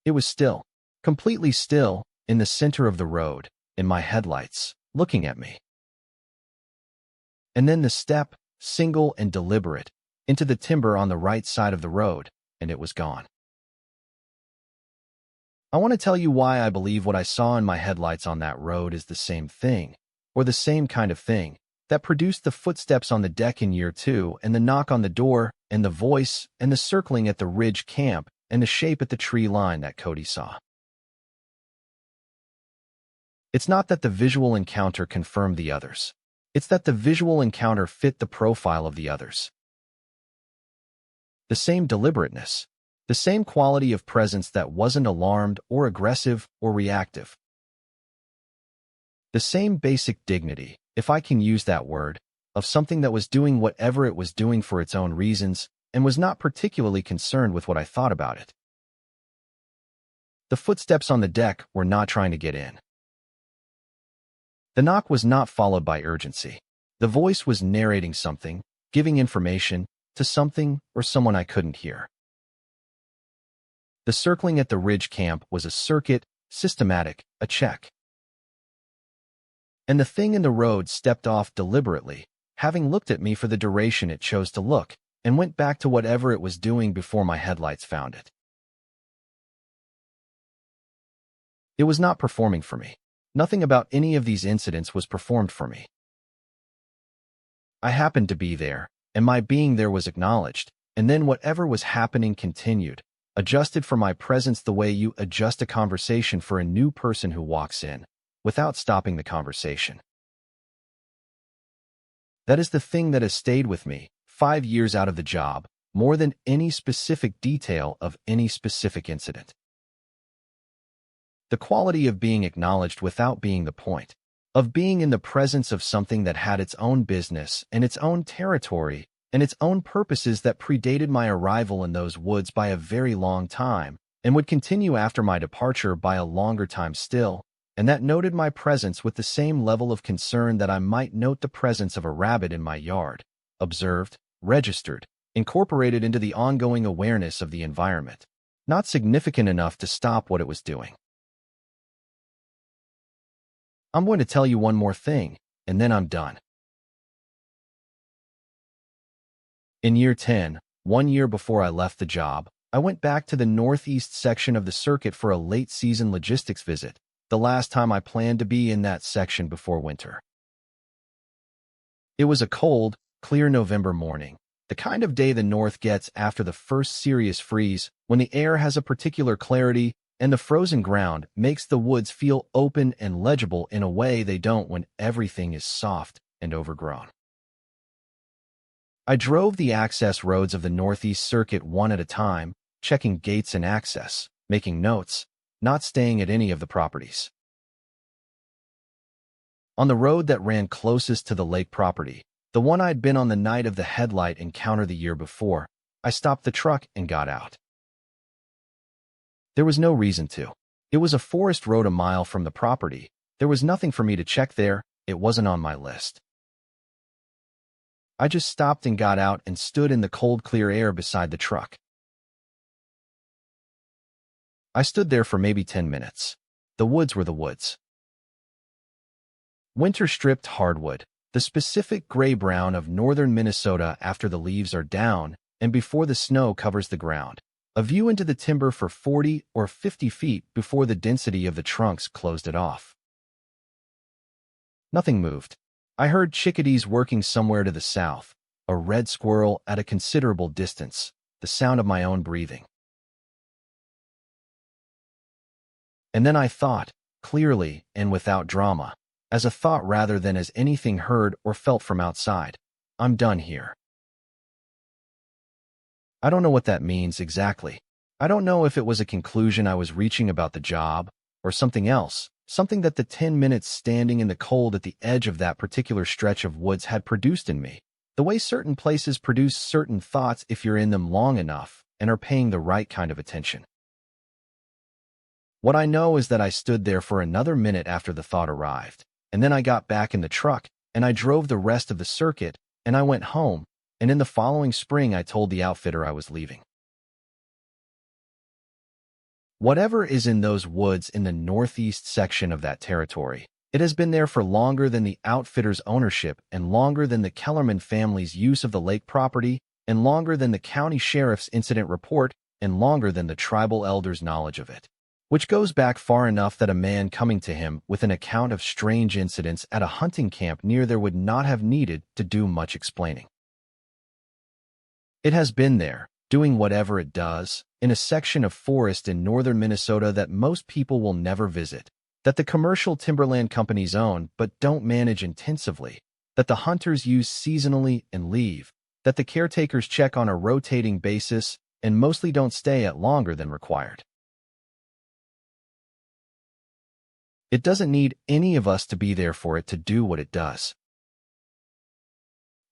It was still, completely still, in the center of the road, in my headlights, looking at me. And then the step, single and deliberate, into the timber on the right side of the road, and it was gone. I want to tell you why I believe what I saw in my headlights on that road is the same thing, or the same kind of thing, that produced the footsteps on the deck in year 2, and the knock on the door, and the voice, and the circling at the ridge camp, and the shape at the tree line that Cody saw. It's not that the visual encounter confirmed the others. It's that the visual encounter fit the profile of the others. The same deliberateness, the same quality of presence that wasn't alarmed or aggressive or reactive. The same basic dignity, if I can use that word, of something that was doing whatever it was doing for its own reasons and was not particularly concerned with what I thought about it. The footsteps on the deck were not trying to get in. The knock was not followed by urgency. The voice was narrating something, giving information, to something or someone I couldn't hear. The circling at the ridge camp was a circuit, systematic, a check. And the thing in the road stepped off deliberately, having looked at me for the duration it chose to look, and went back to whatever it was doing before my headlights found it. It was not performing for me. Nothing about any of these incidents was performed for me. I happened to be there, and my being there was acknowledged, and then whatever was happening continued, adjusted for my presence the way you adjust a conversation for a new person who walks in, without stopping the conversation. That is the thing that has stayed with me, 5 years out of the job, more than any specific detail of any specific incident. The quality of being acknowledged without being the point, of being in the presence of something that had its own business and its own territory and its own purposes that predated my arrival in those woods by a very long time, and would continue after my departure by a longer time still, and that noted my presence with the same level of concern that I might note the presence of a rabbit in my yard, observed, registered, incorporated into the ongoing awareness of the environment, not significant enough to stop what it was doing. I'm going to tell you one more thing, and then I'm done. In year 10, 1 year before I left the job, I went back to the northeast section of the circuit for a late-season logistics visit, the last time I planned to be in that section before winter. It was a cold, clear November morning, the kind of day the North gets after the first serious freeze, when the air has a particular clarity and the frozen ground makes the woods feel open and legible in a way they don't when everything is soft and overgrown. I drove the access roads of the Northeast Circuit one at a time, checking gates and access, making notes, not staying at any of the properties. On the road that ran closest to the lake property, the one I'd been on the night of the headlight encounter the year before, I stopped the truck and got out. There was no reason to. It was a forest road a mile from the property. There was nothing for me to check there. It wasn't on my list. I just stopped and got out and stood in the cold, clear air beside the truck. I stood there for maybe 10 minutes. The woods were the woods. Winter-stripped hardwood, the specific gray-brown of northern Minnesota after the leaves are down and before the snow covers the ground. A view into the timber for 40 or 50 feet before the density of the trunks closed it off. Nothing moved. I heard chickadees working somewhere to the south, a red squirrel at a considerable distance, the sound of my own breathing. And then I thought, clearly and without drama, as a thought rather than as anything heard or felt from outside, I'm done here. I don't know what that means exactly. I don't know if it was a conclusion I was reaching about the job or something else, something that the 10 minutes standing in the cold at the edge of that particular stretch of woods had produced in me, the way certain places produce certain thoughts if you're in them long enough and are paying the right kind of attention. What I know is that I stood there for another minute after the thought arrived, and then I got back in the truck, and I drove the rest of the circuit, and I went home, and in the following spring I told the outfitter I was leaving. Whatever is in those woods in the northeast section of that territory, it has been there for longer than the outfitter's ownership and longer than the Kellerman family's use of the lake property and longer than the county sheriff's incident report and longer than the tribal elder's knowledge of it, which goes back far enough that a man coming to him with an account of strange incidents at a hunting camp near there would not have needed to do much explaining. It has been there, doing whatever it does, in a section of forest in northern Minnesota that most people will never visit, that the commercial timberland companies own but don't manage intensively, that the hunters use seasonally and leave, that the caretakers check on a rotating basis and mostly don't stay at longer than required. It doesn't need any of us to be there for it to do what it does.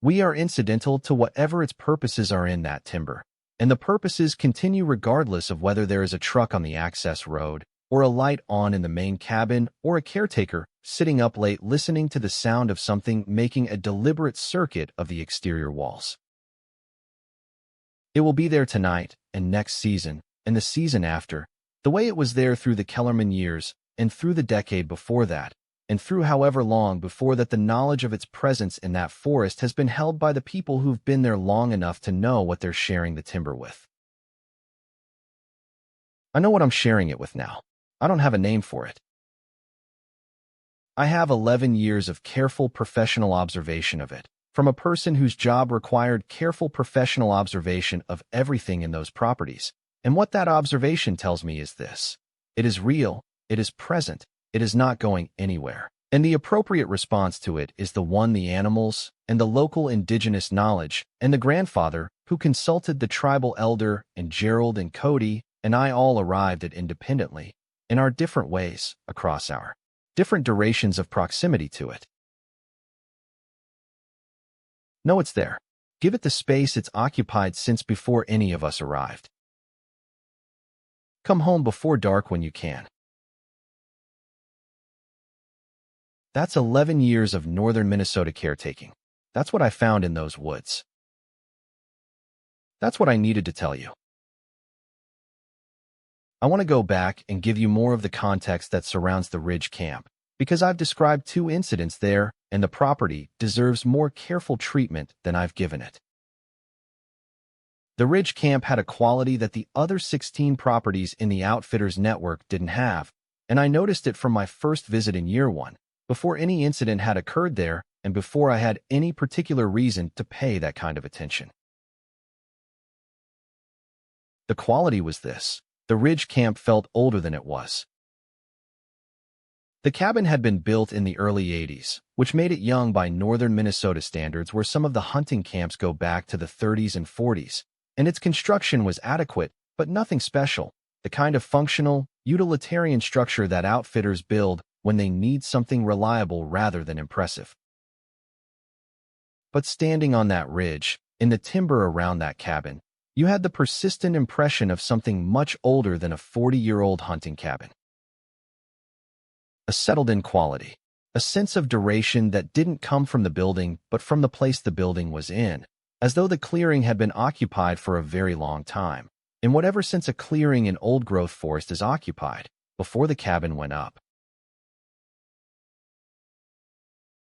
We are incidental to whatever its purposes are in that timber, and the purposes continue regardless of whether there is a truck on the access road, or a light on in the main cabin, or a caretaker sitting up late listening to the sound of something making a deliberate circuit of the exterior walls. It will be there tonight, and next season, and the season after, the way it was there through the Kellerman years, and through the decade before that, and through however long before that the knowledge of its presence in that forest has been held by the people who've been there long enough to know what they're sharing the timber with. I know what I'm sharing it with now. I don't have a name for it. I have 11 years of careful professional observation of it, from a person whose job required careful professional observation of everything in those properties, and what that observation tells me is this. It is real, it is present, it is not going anywhere, and the appropriate response to it is the one the animals and the local indigenous knowledge and the grandfather who consulted the tribal elder and Gerald and Cody and I all arrived at independently, in our different ways, across our different durations of proximity to it. No, it's there. Give it the space it's occupied since before any of us arrived. Come home before dark when you can. That's 11 years of northern Minnesota caretaking. That's what I found in those woods. That's what I needed to tell you. I want to go back and give you more of the context that surrounds the Ridge Camp, because I've described 2 incidents there, and the property deserves more careful treatment than I've given it. The Ridge Camp had a quality that the other 16 properties in the Outfitters network didn't have, and I noticed it from my first visit in year 1, before any incident had occurred there and before I had any particular reason to pay that kind of attention. The quality was this: the Ridge Camp felt older than it was. The cabin had been built in the early 80s, which made it young by northern Minnesota standards, where some of the hunting camps go back to the 30s and 40s, and its construction was adequate, but nothing special, the kind of functional, utilitarian structure that outfitters build when they need something reliable rather than impressive. But standing on that ridge, in the timber around that cabin, you had the persistent impression of something much older than a 40-year-old hunting cabin. A settled-in quality, a sense of duration that didn't come from the building but from the place the building was in, as though the clearing had been occupied for a very long time, in whatever sense a clearing in old-growth forest is occupied, before the cabin went up.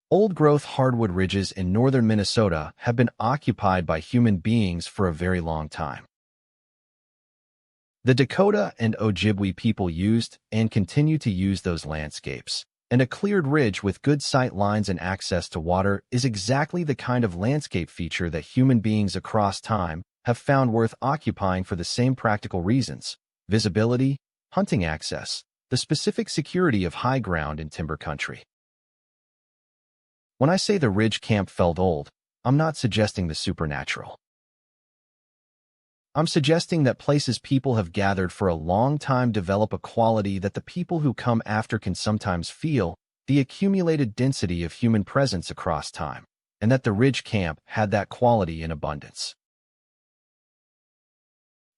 Old-growth hardwood ridges in northern Minnesota have been occupied by human beings for a very long time. The Dakota and Ojibwe people used and continue to use those landscapes, and a cleared ridge with good sight lines and access to water is exactly the kind of landscape feature that human beings across time have found worth occupying for the same practical reasons: visibility, hunting access, the specific security of high ground in timber country. When I say the Ridge Camp felt old, I'm not suggesting the supernatural. I'm suggesting that places people have gathered for a long time develop a quality that the people who come after can sometimes feel: the accumulated density of human presence across time, and that the Ridge Camp had that quality in abundance.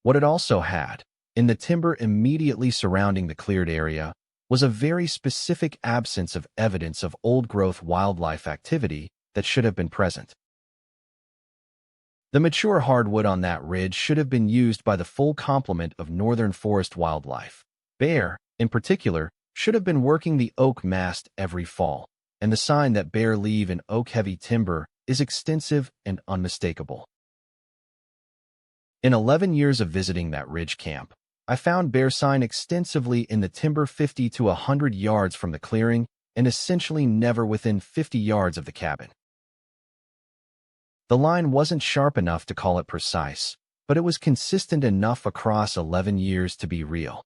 What it also had, in the timber immediately surrounding the cleared area, was a very specific absence of evidence of old-growth wildlife activity that should have been present. The mature hardwood on that ridge should have been used by the full complement of northern forest wildlife. Bear, in particular, should have been working the oak mast every fall, and the sign that bear leave in oak-heavy timber is extensive and unmistakable. In 11 years of visiting that Ridge Camp, I found bear sign extensively in the timber 50 to 100 yards from the clearing and essentially never within 50 yards of the cabin. The line wasn't sharp enough to call it precise, but it was consistent enough across 11 years to be real.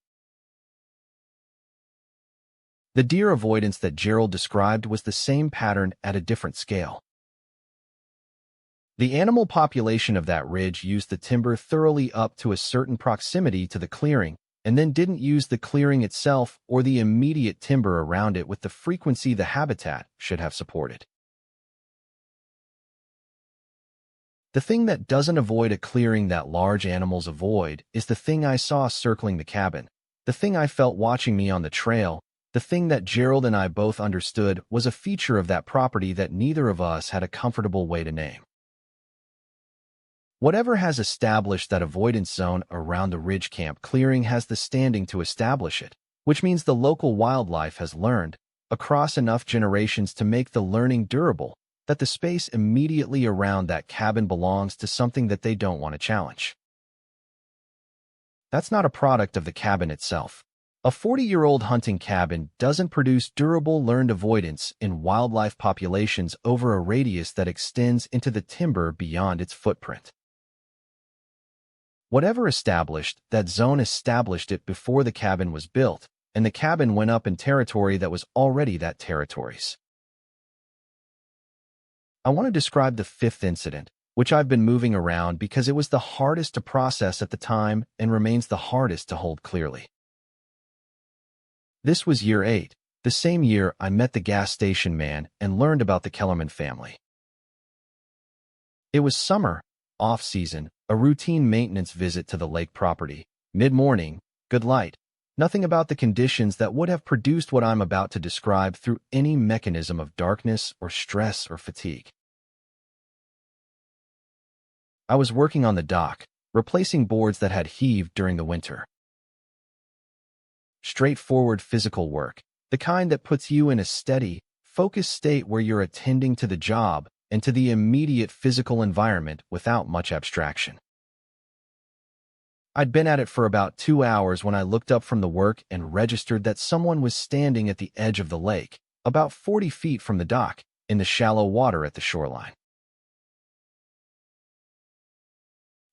The deer avoidance that Gerald described was the same pattern at a different scale. The animal population of that ridge used the timber thoroughly up to a certain proximity to the clearing, and then didn't use the clearing itself or the immediate timber around it with the frequency the habitat should have supported. The thing that doesn't avoid a clearing that large animals avoid is the thing I saw circling the cabin, the thing I felt watching me on the trail, the thing that Gerald and I both understood was a feature of that property that neither of us had a comfortable way to name. Whatever has established that avoidance zone around the Ridge Camp clearing has the standing to establish it, which means the local wildlife has learned, across enough generations to make the learning durable, that the space immediately around that cabin belongs to something that they don't want to challenge. That's not a product of the cabin itself. A 40-year-old hunting cabin doesn't produce durable learned avoidance in wildlife populations over a radius that extends into the timber beyond its footprint. Whatever established that zone established it before the cabin was built, and the cabin went up in territory that was already that territory's. I want to describe the fifth incident, which I've been moving around because it was the hardest to process at the time and remains the hardest to hold clearly. This was year 8, the same year I met the gas station man and learned about the Kellerman family. It was summer, off-season, a routine maintenance visit to the lake property. Mid-morning, good light. Nothing about the conditions that would have produced what I'm about to describe through any mechanism of darkness or stress or fatigue. I was working on the dock, replacing boards that had heaved during the winter. Straightforward physical work, the kind that puts you in a steady, focused state where you're attending to the job and to the immediate physical environment without much abstraction. I'd been at it for about 2 hours when I looked up from the work and registered that someone was standing at the edge of the lake, about 40 feet from the dock, in the shallow water at the shoreline.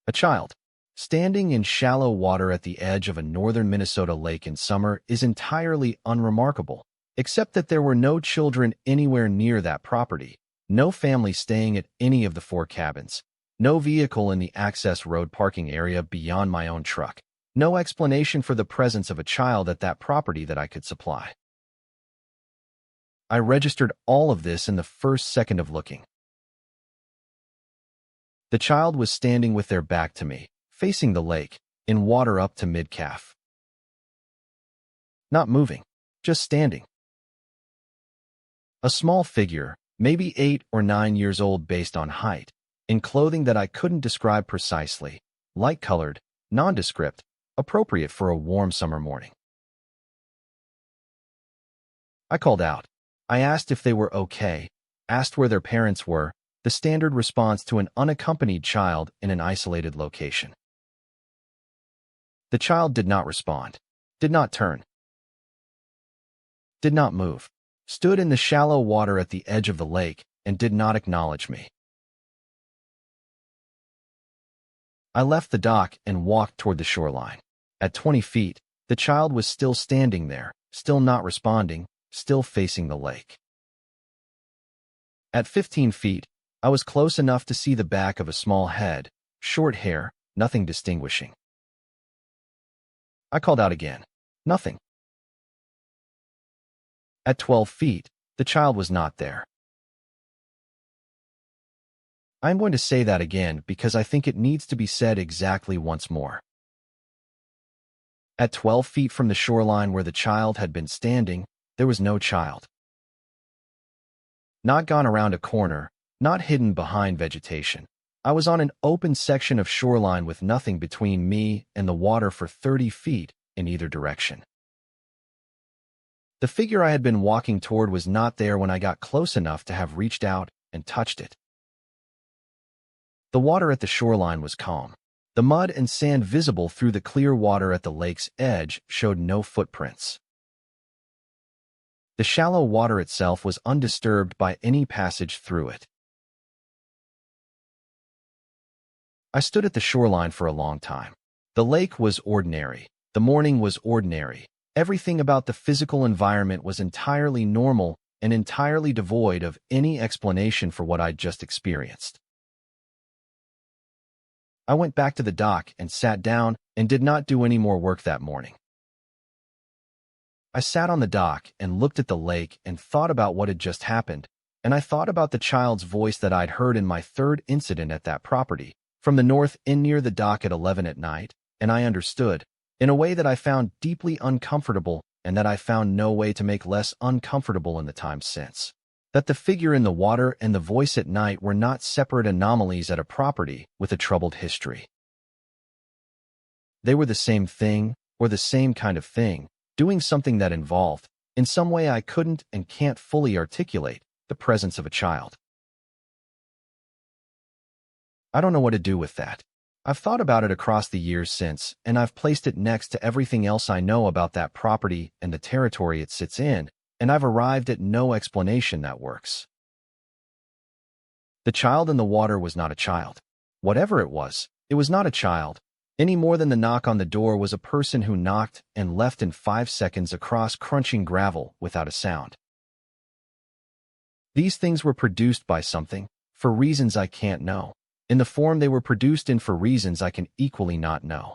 A child. Standing in shallow water at the edge of a northern Minnesota lake in summer is entirely unremarkable, except that there were no children anywhere near that property, no family staying at any of the 4 cabins, no vehicle in the access road parking area beyond my own truck, no explanation for the presence of a child at that property that I could supply. I registered all of this in the first second of looking. The child was standing with their back to me, facing the lake, in water up to mid-calf. Not moving, just standing. A small figure, maybe 8 or 9 years old based on height, in clothing that I couldn't describe precisely, light-colored, nondescript, appropriate for a warm summer morning. I called out. I asked if they were okay, asked where their parents were, the standard response to an unaccompanied child in an isolated location. The child did not respond, did not turn, did not move, stood in the shallow water at the edge of the lake, and did not acknowledge me. I left the dock and walked toward the shoreline. At 20 feet, the child was still standing there, still not responding, still facing the lake. At 15 feet, I was close enough to see the back of a small head, short hair, nothing distinguishing. I called out again. Nothing. At 12 feet, the child was not there. I'm going to say that again because I think it needs to be said exactly once more. At 12 feet from the shoreline where the child had been standing, there was no child. Not gone around a corner, not hidden behind vegetation. I was on an open section of shoreline with nothing between me and the water for 30 feet in either direction. The figure I had been walking toward was not there when I got close enough to have reached out and touched it. The water at the shoreline was calm. The mud and sand visible through the clear water at the lake's edge showed no footprints. The shallow water itself was undisturbed by any passage through it. I stood at the shoreline for a long time. The lake was ordinary. The morning was ordinary. Everything about the physical environment was entirely normal and entirely devoid of any explanation for what I'd just experienced. I went back to the dock and sat down and did not do any more work that morning. I sat on the dock and looked at the lake and thought about what had just happened, and I thought about the child's voice that I'd heard in my third incident at that property, from the north in near the dock at 11 at night, and I understood, in a way that I found deeply uncomfortable and that I found no way to make less uncomfortable in the time since, that the figure in the water and the voice at night were not separate anomalies at a property with a troubled history. They were the same thing, or the same kind of thing, doing something that involved, in some way I couldn't and can't fully articulate, the presence of a child. I don't know what to do with that. I've thought about it across the years since, and I've placed it next to everything else I know about that property and the territory it sits in, and I've arrived at no explanation that works. The child in the water was not a child. Whatever it was not a child, any more than the knock on the door was a person who knocked and left in 5 seconds across crunching gravel without a sound. These things were produced by something, for reasons I can't know, in the form they were produced in for reasons I can equally not know.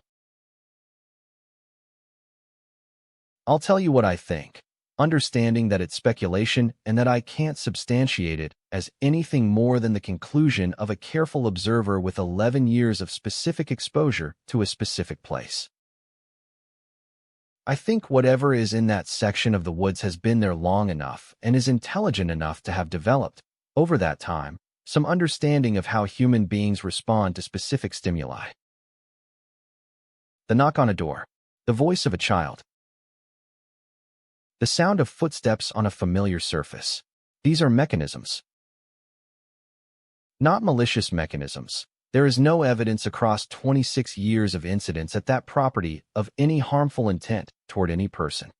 I'll tell you what I think, understanding that it's speculation and that I can't substantiate it as anything more than the conclusion of a careful observer with 11 years of specific exposure to a specific place. I think whatever is in that section of the woods has been there long enough and is intelligent enough to have developed, over that time, some understanding of how human beings respond to specific stimuli. The knock on a door. The voice of a child. The sound of footsteps on a familiar surface. These are mechanisms. Not malicious mechanisms. There is no evidence across 26 years of incidents at that property of any harmful intent toward any person.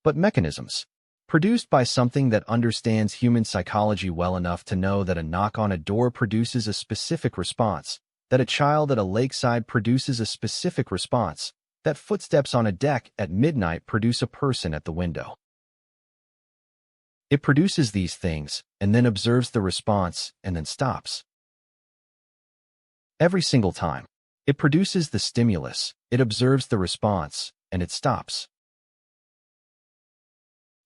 But mechanisms, produced by something that understands human psychology well enough to know that a knock on a door produces a specific response, that a child at a lakeside produces a specific response, that footsteps on a deck at midnight produce a person at the window. It produces these things and then observes the response and then stops. Every single time, it produces the stimulus, it observes the response, and it stops.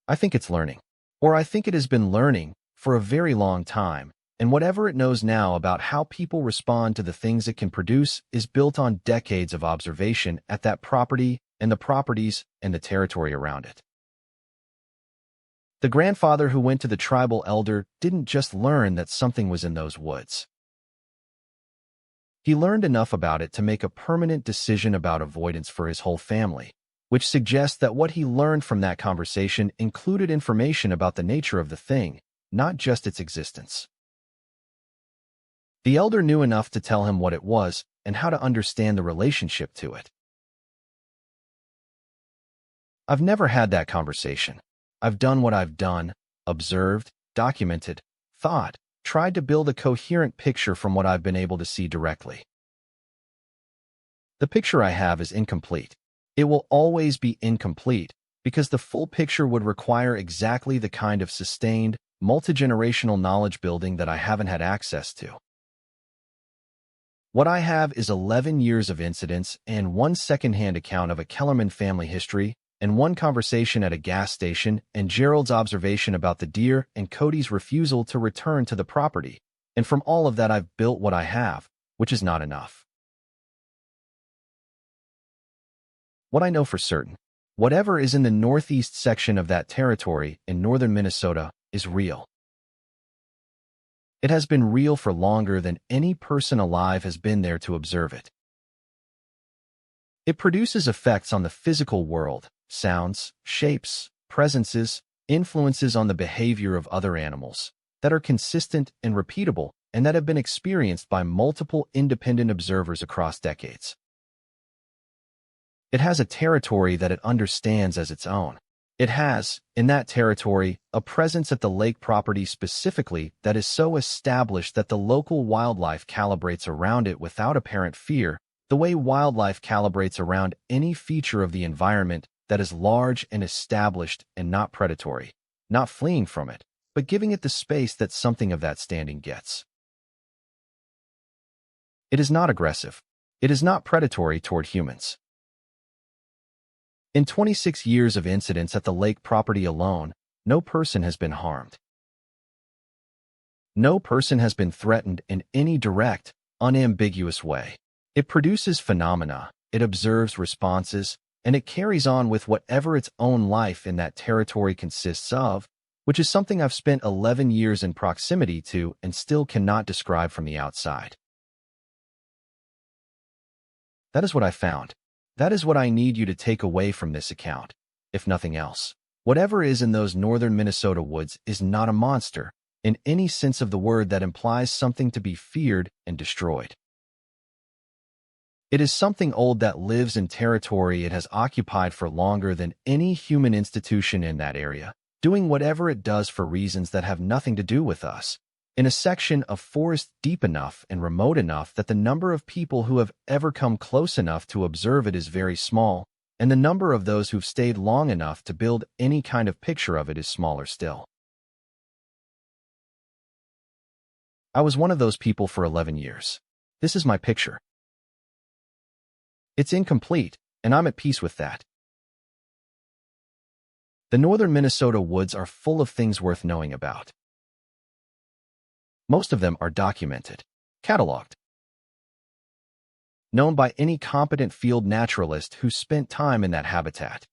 I think it's learning. Or I think it has been learning for a very long time, and whatever it knows now about how people respond to the things it can produce is built on decades of observation at that property and the properties and the territory around it. The grandfather who went to the tribal elder didn't just learn that something was in those woods. He learned enough about it to make a permanent decision about avoidance for his whole family, which suggests that what he learned from that conversation included information about the nature of the thing, not just its existence. The elder knew enough to tell him what it was and how to understand the relationship to it. I've never had that conversation. I've done what I've done, observed, documented, thought, tried to build a coherent picture from what I've been able to see directly. The picture I have is incomplete. It will always be incomplete because the full picture would require exactly the kind of sustained, multi-generational knowledge building that I haven't had access to. What I have is 11 years of incidents and one second-hand account of a Kellerman family history and one conversation at a gas station and Gerald's observation about the deer and Cody's refusal to return to the property. And from all of that I've built what I have, which is not enough. What I know for certain, whatever is in the northeast section of that territory in northern Minnesota is real. It has been real for longer than any person alive has been there to observe it. It produces effects on the physical world, sounds, shapes, presences, influences on the behavior of other animals that are consistent and repeatable and that have been experienced by multiple independent observers across decades. It has a territory that it understands as its own. It has, in that territory, a presence at the lake property specifically that is so established that the local wildlife calibrates around it without apparent fear, the way wildlife calibrates around any feature of the environment that is large and established and not predatory, not fleeing from it, but giving it the space that something of that standing gets. It is not aggressive. It is not predatory toward humans. In 26 years of incidents at the lake property alone, no person has been harmed. No person has been threatened in any direct, unambiguous way. It produces phenomena, it observes responses, and it carries on with whatever its own life in that territory consists of, which is something I've spent 11 years in proximity to and still cannot describe from the outside. That is what I found. That is what I need you to take away from this account, if nothing else. Whatever is in those northern Minnesota woods is not a monster, in any sense of the word that implies something to be feared and destroyed. It is something old that lives in territory it has occupied for longer than any human institution in that area, doing whatever it does for reasons that have nothing to do with us, in a section of forest deep enough and remote enough that the number of people who have ever come close enough to observe it is very small, and the number of those who've stayed long enough to build any kind of picture of it is smaller still. I was one of those people for 11 years. This is my picture. It's incomplete, and I'm at peace with that. The northern Minnesota woods are full of things worth knowing about. Most of them are documented, cataloged. known by any competent field naturalist who spent time in that habitat.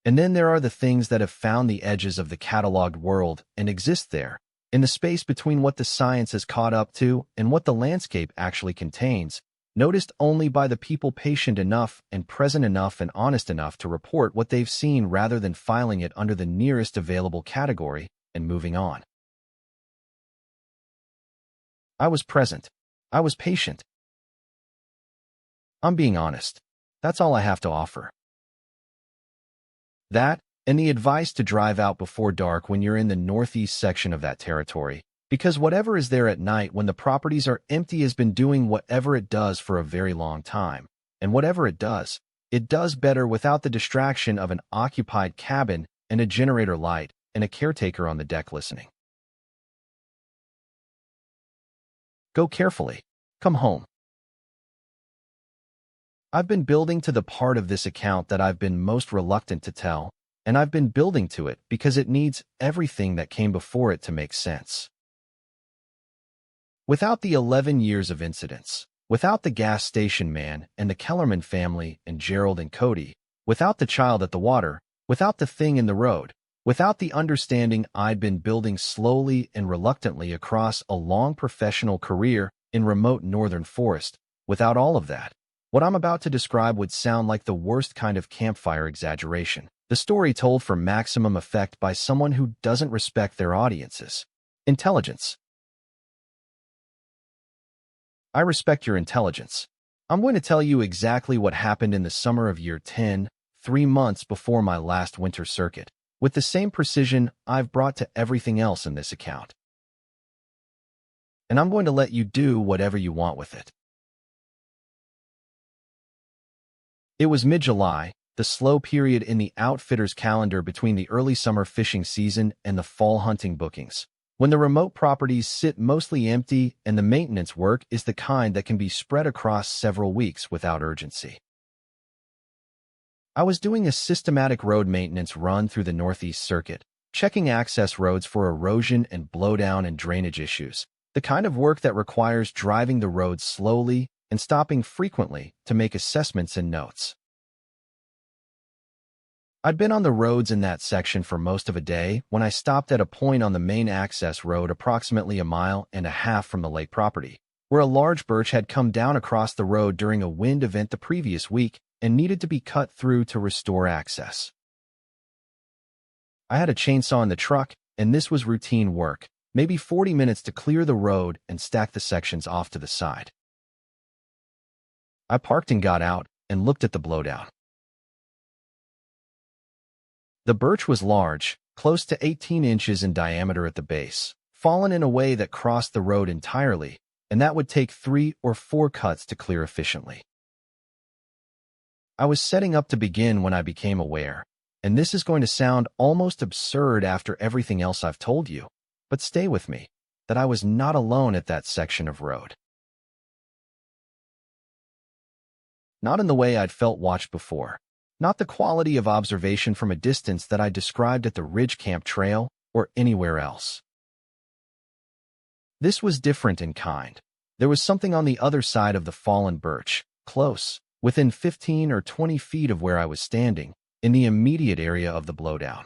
And then there are the things that have found the edges of the cataloged world and exist there, in the space between what the science has caught up to and what the landscape actually contains, noticed only by the people patient enough and present enough and honest enough to report what they've seen rather than filing it under the nearest available category and moving on. I was present. I was patient. I'm being honest. That's all I have to offer. That, and the advice to drive out before dark when you're in the northeast section of that territory, because whatever is there at night when the properties are empty has been doing whatever it does for a very long time. And whatever it does better without the distraction of an occupied cabin and a generator light and a caretaker on the deck listening. Go carefully. Come home. I've been building to the part of this account that I've been most reluctant to tell, and I've been building to it because it needs everything that came before it to make sense. Without the 11 years of incidents, without the gas station man and the Kellerman family and Gerald and Cody, without the child at the water, without the thing in the road, without the understanding I'd been building slowly and reluctantly across a long professional career in remote northern forest, without all of that, what I'm about to describe would sound like the worst kind of campfire exaggeration. The story told for maximum effect by someone who doesn't respect their audience's intelligence. I respect your intelligence. I'm going to tell you exactly what happened in the summer of year 10, 3 months before my last winter circuit, with the same precision I've brought to everything else in this account. And I'm going to let you do whatever you want with it. It was mid-July, the slow period in the outfitter's calendar between the early summer fishing season and the fall hunting bookings, when the remote properties sit mostly empty and the maintenance work is the kind that can be spread across several weeks without urgency. I was doing a systematic road maintenance run through the Northeast Circuit, checking access roads for erosion and blowdown and drainage issues, the kind of work that requires driving the roads slowly and stopping frequently to make assessments and notes. I'd been on the roads in that section for most of a day when I stopped at a point on the main access road approximately 1.5 miles from the lake property, where a large birch had come down across the road during a wind event the previous week and needed to be cut through to restore access. I had a chainsaw in the truck, and this was routine work, maybe 40 minutes to clear the road and stack the sections off to the side. I parked and got out and looked at the blowdown. The birch was large, close to 18 inches in diameter at the base, fallen in a way that crossed the road entirely, and that would take 3 or 4 cuts to clear efficiently. I was setting up to begin when I became aware, and this is going to sound almost absurd after everything else I've told you, but stay with me, that I was not alone at that section of road. Not in the way I'd felt watched before. Not the quality of observation from a distance that I described at the Ridge Camp Trail or anywhere else. This was different in kind. There was something on the other side of the fallen birch, close, within 15 or 20 feet of where I was standing, in the immediate area of the blowdown.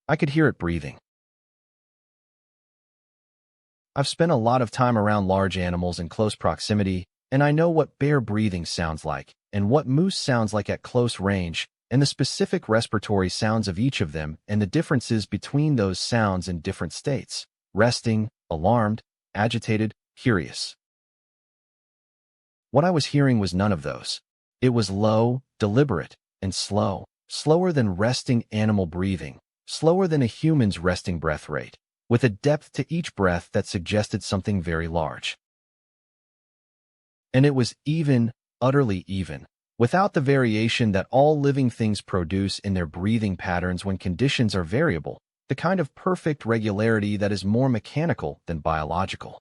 I could hear it breathing. I've spent a lot of time around large animals in close proximity, and I know what bear breathing sounds like, and what moose sounds like at close range, and the specific respiratory sounds of each of them, and the differences between those sounds in different states: resting, alarmed, agitated, curious. What I was hearing was none of those. It was low, deliberate, and slow, slower than resting animal breathing, slower than a human's resting breath rate, with a depth to each breath that suggested something very large. And it was even, utterly even, without the variation that all living things produce in their breathing patterns when conditions are variable, the kind of perfect regularity that is more mechanical than biological.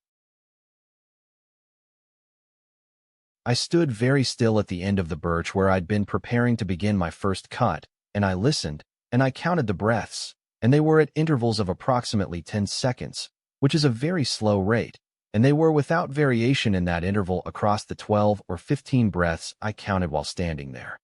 I stood very still at the end of the birch where I'd been preparing to begin my first cut, and I listened, and I counted the breaths, and they were at intervals of approximately 10 seconds, which is a very slow rate, and they were without variation in that interval across the 12 or 15 breaths I counted while standing there.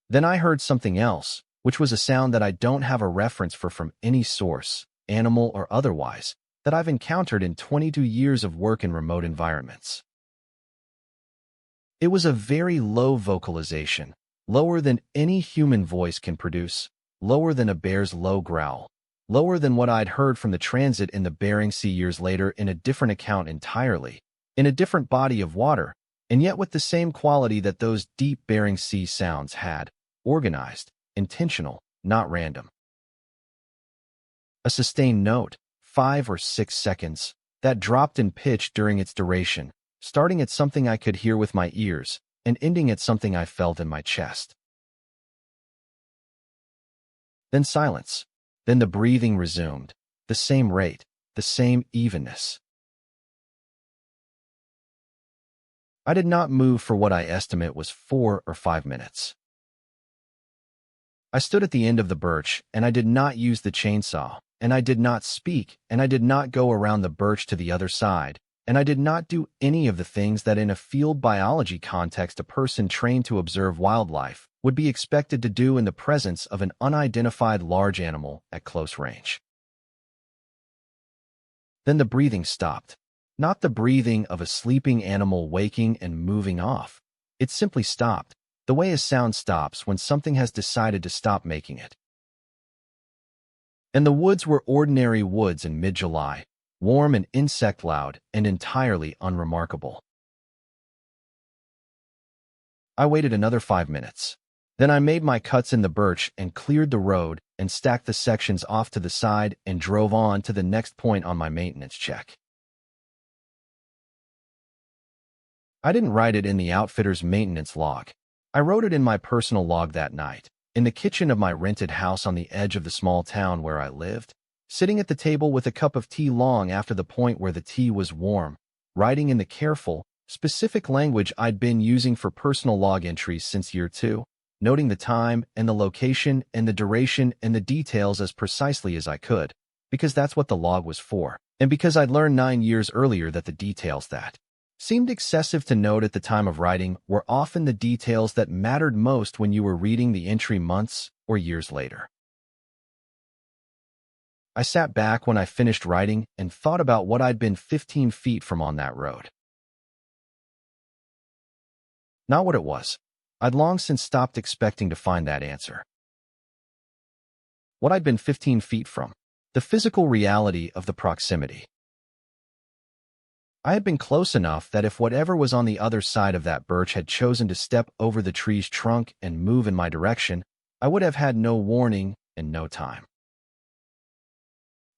Then I heard something else, which was a sound that I don't have a reference for from any source, animal or otherwise, that I've encountered in 22 years of work in remote environments. It was a very low vocalization, lower than any human voice can produce, lower than a bear's low growl, lower than what I'd heard from the transit in the Bering Sea years later in a different account entirely, in a different body of water, and yet with the same quality that those deep Bering Sea sounds had, organized, intentional, not random. A sustained note, 5 or 6 seconds, that dropped in pitch during its duration, starting at something I could hear with my ears and ending at something I felt in my chest. Then silence. Then the breathing resumed, the same rate, the same evenness. I did not move for what I estimate was 4 or 5 minutes. I stood at the end of the birch, and I did not use the chainsaw, and I did not speak, and I did not go around the birch to the other side, and I did not do any of the things that in a field biology context a person trained to observe wildlife would be expected to do in the presence of an unidentified large animal at close range. Then the breathing stopped. Not the breathing of a sleeping animal waking and moving off. It simply stopped, the way a sound stops when something has decided to stop making it. And the woods were ordinary woods in mid-July, warm and insect-loud and entirely unremarkable. I waited another 5 minutes. Then I made my cuts in the birch and cleared the road and stacked the sections off to the side and drove on to the next point on my maintenance check. I didn't write it in the outfitter's maintenance log. I wrote it in my personal log that night, in the kitchen of my rented house on the edge of the small town where I lived, sitting at the table with a cup of tea long after the point where the tea was warm, writing in the careful, specific language I'd been using for personal log entries since year 2, noting the time and the location and the duration and the details as precisely as I could, because that's what the log was for, and because I'd learned 9 years earlier that the details that seemed excessive to note at the time of writing were often the details that mattered most when you were reading the entry months or years later. I sat back when I finished writing and thought about what I'd been 15 feet from on that road. Not what it was. I'd long since stopped expecting to find that answer. What I'd been 15 feet from. The physical reality of the proximity. I had been close enough that if whatever was on the other side of that birch had chosen to step over the tree's trunk and move in my direction, I would have had no warning and no time.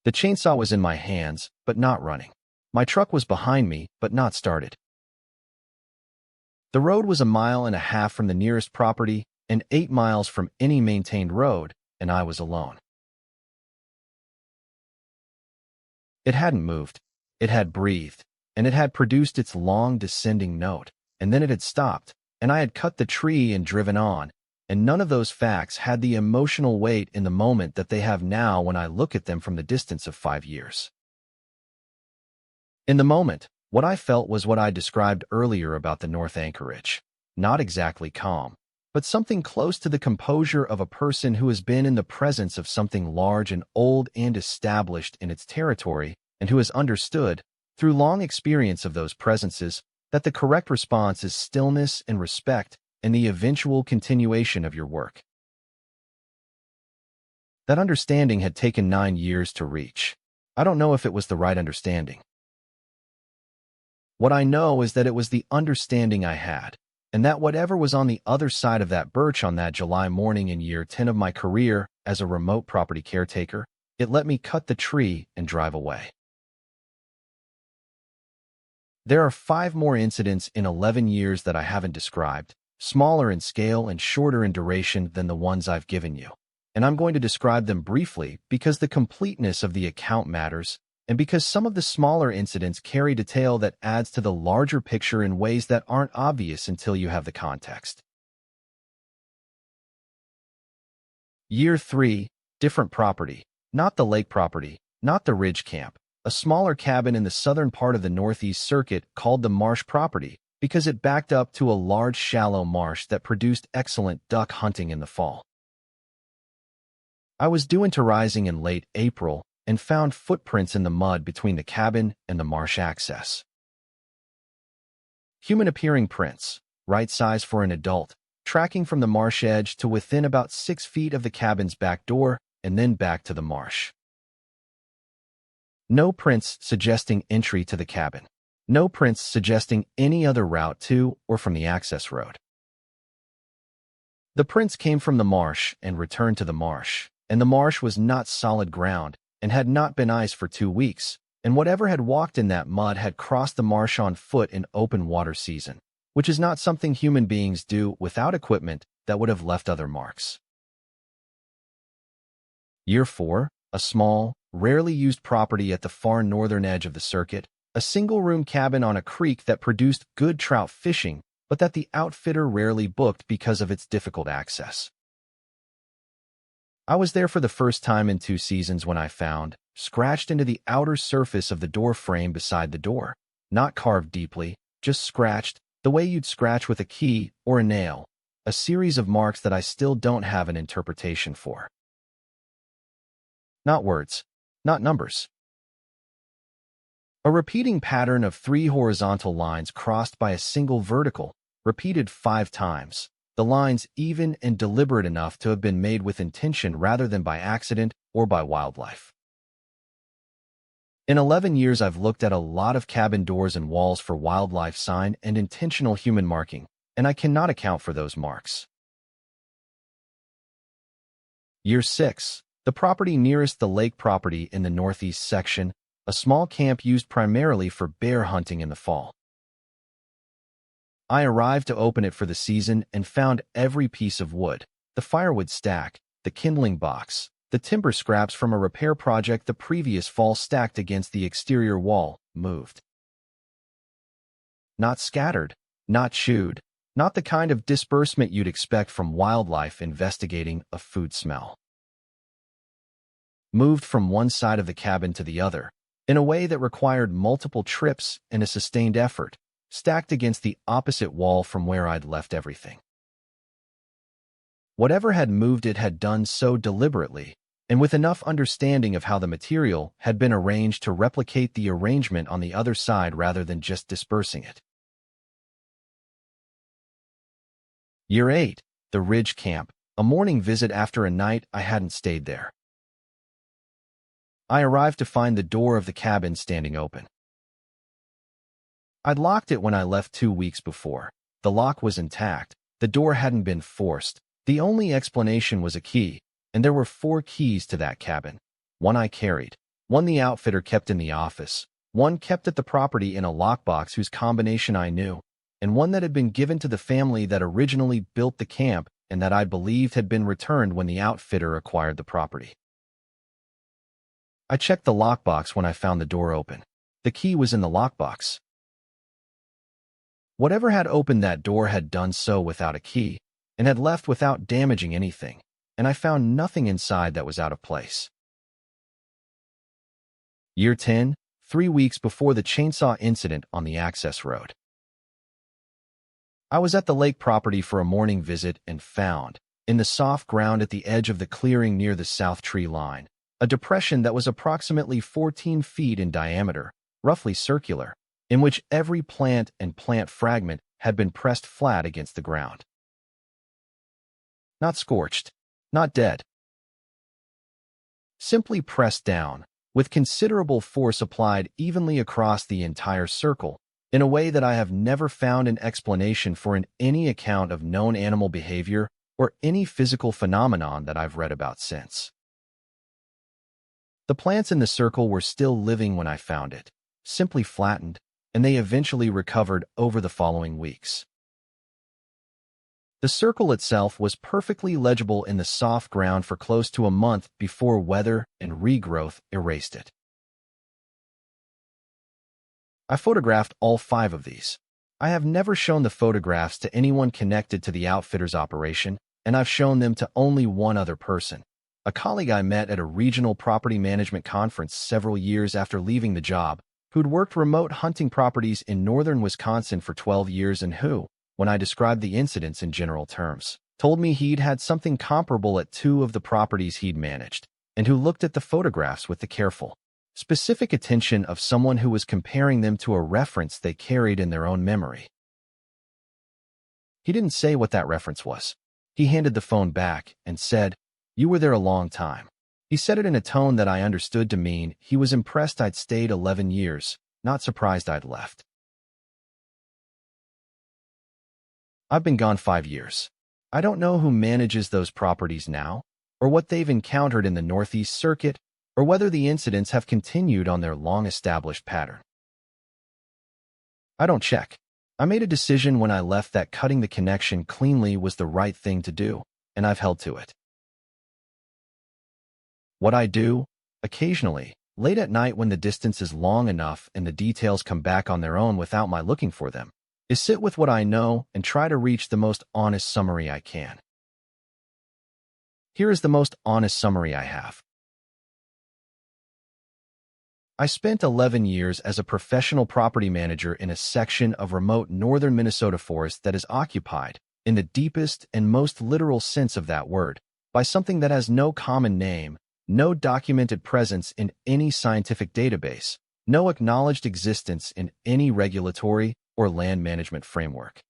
The chainsaw was in my hands, but not running. My truck was behind me, but not started. The road was 1.5 miles from the nearest property and 8 miles from any maintained road, and I was alone. It hadn't moved. It had breathed, and it had produced its long descending note, and then it had stopped, and I had cut the tree and driven on, and none of those facts had the emotional weight in the moment that they have now when I look at them from the distance of 5 years. In the moment, what I felt was what I described earlier about the North Anchorage. Not exactly calm, but something close to the composure of a person who has been in the presence of something large and old and established in its territory, and who has understood, through long experience of those presences, that the correct response is stillness and respect and the eventual continuation of your work. That understanding had taken 9 years to reach. I don't know if it was the right understanding. What I know is that it was the understanding I had, and that whatever was on the other side of that birch on that July morning in year 10 of my career as a remote property caretaker, it let me cut the tree and drive away. There are 5 more incidents in 11 years that I haven't described, smaller in scale and shorter in duration than the ones I've given you, and I'm going to describe them briefly because the completeness of the account matters, and because some of the smaller incidents carry detail that adds to the larger picture in ways that aren't obvious until you have the context. Year 3, different property, not the lake property, not the ridge camp, a smaller cabin in the southern part of the Northeast Circuit called the Marsh property because it backed up to a large shallow marsh that produced excellent duck hunting in the fall. I was due into rising in late April and found footprints in the mud between the cabin and the marsh access. Human-appearing prints, right size for an adult, tracking from the marsh edge to within about 6 feet of the cabin's back door and then back to the marsh. No prints suggesting entry to the cabin. No prints suggesting any other route to or from the access road. The prints came from the marsh and returned to the marsh, and the marsh was not solid ground and had not been ice for 2 weeks, and whatever had walked in that mud had crossed the marsh on foot in open water season, which is not something human beings do without equipment that would have left other marks. Year 4, a small, rarely used property at the far northern edge of the circuit, a single-room cabin on a creek that produced good trout fishing, but that the outfitter rarely booked because of its difficult access. I was there for the first time in 2 seasons when I found, scratched into the outer surface of the door frame beside the door, not carved deeply, just scratched, the way you'd scratch with a key or a nail, a series of marks that I still don't have an interpretation for. Not words, not numbers. A repeating pattern of 3 horizontal lines crossed by a single vertical, repeated 5 times, the lines even and deliberate enough to have been made with intention rather than by accident or by wildlife. In 11 years, I've looked at a lot of cabin doors and walls for wildlife sign and intentional human marking, and I cannot account for those marks. Year 6, the property nearest the lake property in the northeast section, a small camp used primarily for bear hunting in the fall. I arrived to open it for the season and found every piece of wood, the firewood stack, the kindling box, the timber scraps from a repair project the previous fall stacked against the exterior wall, moved. Not scattered, not chewed, not the kind of disbursement you'd expect from wildlife investigating a food smell. Moved from one side of the cabin to the other, in a way that required multiple trips and a sustained effort, stacked against the opposite wall from where I'd left everything. Whatever had moved it had done so deliberately, and with enough understanding of how the material had been arranged to replicate the arrangement on the other side rather than just dispersing it. Year 8, the Ridge Camp, a morning visit after a night I hadn't stayed there. I arrived to find the door of the cabin standing open. I'd locked it when I left 2 weeks before. The lock was intact, the door hadn't been forced, the only explanation was a key, and there were 4 keys to that cabin. One I carried, one the outfitter kept in the office, one kept at the property in a lockbox whose combination I knew, and one that had been given to the family that originally built the camp and that I believed had been returned when the outfitter acquired the property. I checked the lockbox when I found the door open. The key was in the lockbox. Whatever had opened that door had done so without a key, and had left without damaging anything, and I found nothing inside that was out of place. Year 10, 3 weeks before the chainsaw incident on the access road. I was at the lake property for a morning visit and found, in the soft ground at the edge of the clearing near the south tree line, a depression that was approximately 14 feet in diameter, roughly circular, in which every plant and plant fragment had been pressed flat against the ground. Not scorched, not dead. Simply pressed down, with considerable force applied evenly across the entire circle, in a way that I have never found an explanation for in any account of known animal behavior or any physical phenomenon that I've read about since. The plants in the circle were still living when I found it, simply flattened, and they eventually recovered over the following weeks. The circle itself was perfectly legible in the soft ground for close to a month before weather and regrowth erased it. I photographed all 5 of these. I have never shown the photographs to anyone connected to the outfitter's operation, and I've shown them to only one other person, a colleague I met at a regional property management conference several years after leaving the job, who'd worked remote hunting properties in northern Wisconsin for 12 years and who, when I described the incidents in general terms, told me he'd had something comparable at two of the properties he'd managed, and who looked at the photographs with the careful, specific attention of someone who was comparing them to a reference they carried in their own memory. He didn't say what that reference was. He handed the phone back and said, "You were there a long time." He said it in a tone that I understood to mean he was impressed I'd stayed 11 years, not surprised I'd left. I've been gone 5 years. I don't know who manages those properties now, or what they've encountered in the Northeast Circuit, or whether the incidents have continued on their long-established pattern. I don't check. I made a decision when I left that cutting the connection cleanly was the right thing to do, and I've held to it. What I do, occasionally, late at night when the distance is long enough and the details come back on their own without my looking for them, is sit with what I know and try to reach the most honest summary I can. Here is the most honest summary I have. I spent 11 years as a professional property manager in a section of remote northern Minnesota forest that is occupied, in the deepest and most literal sense of that word, by something that has no common name, no documented presence in any scientific database, no acknowledged existence in any regulatory or land management framework.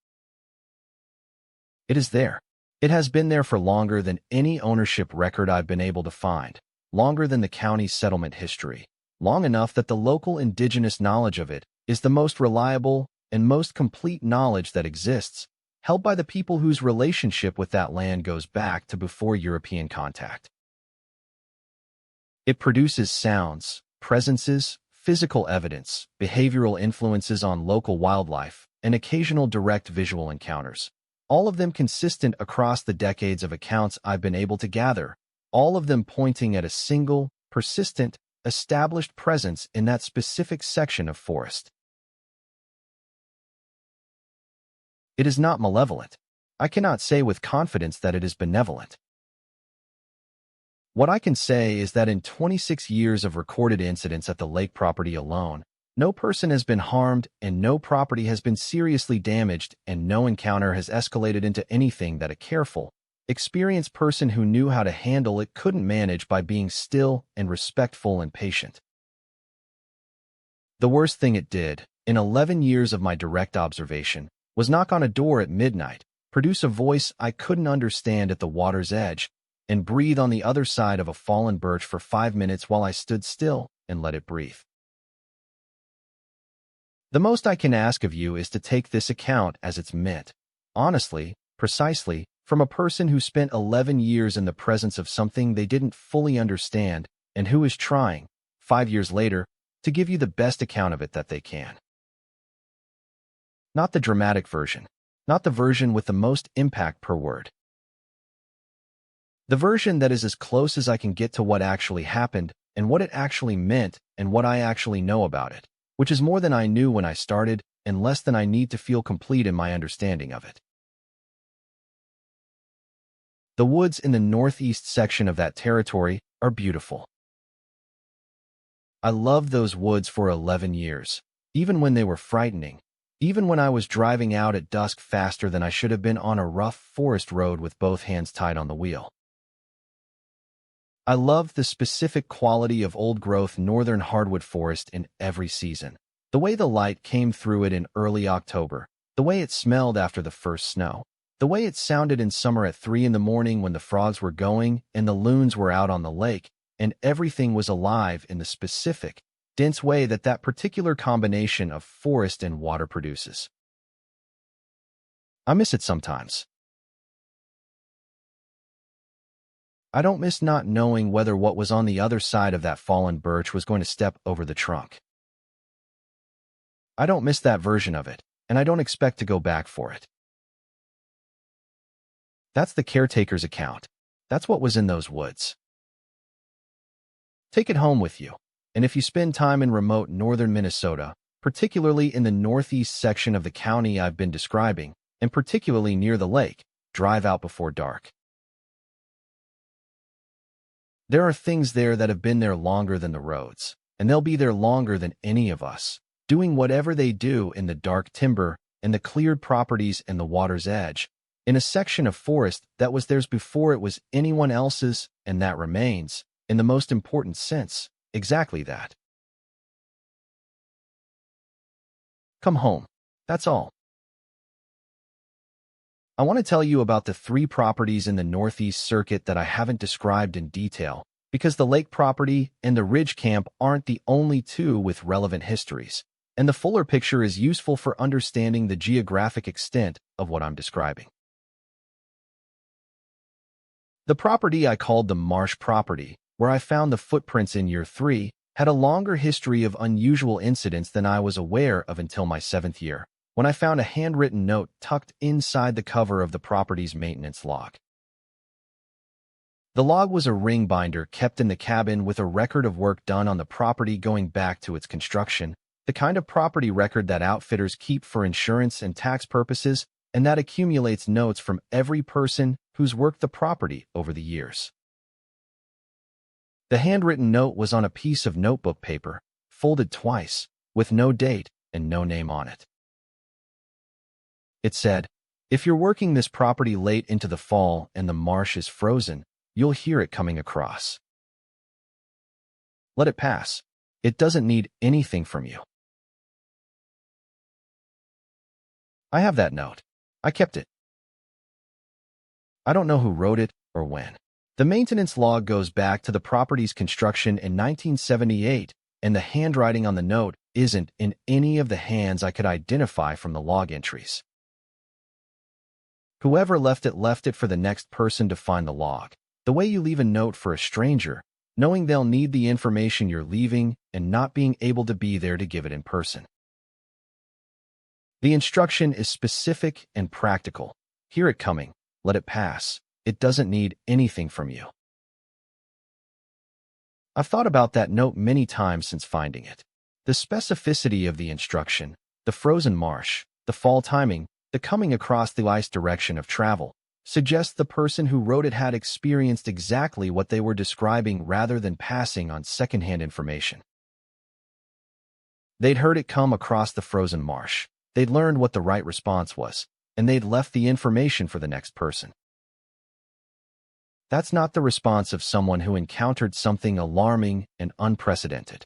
It is there. It has been there for longer than any ownership record I've been able to find, longer than the county's settlement history, long enough that the local indigenous knowledge of it is the most reliable and most complete knowledge that exists, held by the people whose relationship with that land goes back to before European contact. It produces sounds, presences, physical evidence, behavioral influences on local wildlife, and occasional direct visual encounters, all of them consistent across the decades of accounts I've been able to gather, all of them pointing at a single, persistent, established presence in that specific section of forest. It is not malevolent. I cannot say with confidence that it is benevolent. What I can say is that in 26 years of recorded incidents at the lake property alone, no person has been harmed and no property has been seriously damaged and no encounter has escalated into anything that a careful, experienced person who knew how to handle it couldn't manage by being still and respectful and patient. The worst thing it did, in 11 years of my direct observation, was knock on a door at midnight, produce a voice I couldn't understand at the water's edge, and breathe on the other side of a fallen birch for 5 minutes while I stood still and let it breathe. The most I can ask of you is to take this account as it's meant, honestly, precisely, from a person who spent 11 years in the presence of something they didn't fully understand and who is trying, 5 years later, to give you the best account of it that they can. Not the dramatic version, not the version with the most impact per word. The version that is as close as I can get to what actually happened and what it actually meant and what I actually know about it, which is more than I knew when I started and less than I need to feel complete in my understanding of it. The woods in the northeast section of that territory are beautiful. I loved those woods for 11 years, even when they were frightening, even when I was driving out at dusk faster than I should have been on a rough forest road with both hands tied on the wheel. I loved the specific quality of old-growth northern hardwood forest in every season, the way the light came through it in early October, the way it smelled after the first snow, the way it sounded in summer at 3 in the morning when the frogs were going and the loons were out on the lake, and everything was alive in the specific, dense way that that particular combination of forest and water produces. I miss it sometimes. I don't miss not knowing whether what was on the other side of that fallen birch was going to step over the trunk. I don't miss that version of it, and I don't expect to go back for it. That's the caretaker's account. That's what was in those woods. Take it home with you, and if you spend time in remote northern Minnesota, particularly in the northeast section of the county I've been describing, and particularly near the lake, drive out before dark. There are things there that have been there longer than the roads, and they'll be there longer than any of us, doing whatever they do in the dark timber, in the cleared properties and the water's edge, in a section of forest that was theirs before it was anyone else's, and that remains, in the most important sense, exactly that. Come home. That's all. I want to tell you about the 3 properties in the Northeast Circuit that I haven't described in detail, because the lake property and the ridge camp aren't the only 2 with relevant histories, and the fuller picture is useful for understanding the geographic extent of what I'm describing. The property I called the Marsh property, where I found the footprints in year 3, had a longer history of unusual incidents than I was aware of until my 7th year, when I found a handwritten note tucked inside the cover of the property's maintenance log. The log was a ring binder kept in the cabin with a record of work done on the property going back to its construction, the kind of property record that outfitters keep for insurance and tax purposes, and that accumulates notes from every person who's worked the property over the years. The handwritten note was on a piece of notebook paper, folded twice, with no date and no name on it. It said, "If you're working this property late into the fall and the marsh is frozen, you'll hear it coming across. Let it pass. It doesn't need anything from you." I have that note. I kept it. I don't know who wrote it or when. The maintenance log goes back to the property's construction in 1978, and the handwriting on the note isn't in any of the hands I could identify from the log entries. Whoever left it for the next person to find the log, the way you leave a note for a stranger, knowing they'll need the information you're leaving and not being able to be there to give it in person. The instruction is specific and practical. Hear it coming. Let it pass. It doesn't need anything from you. I've thought about that note many times since finding it. The specificity of the instruction, the frozen marsh, the fall timing, the coming across the ice direction of travel, suggests the person who wrote it had experienced exactly what they were describing rather than passing on secondhand information. They'd heard it come across the frozen marsh. They'd learned what the right response was, and they'd left the information for the next person. That's not the response of someone who encountered something alarming and unprecedented.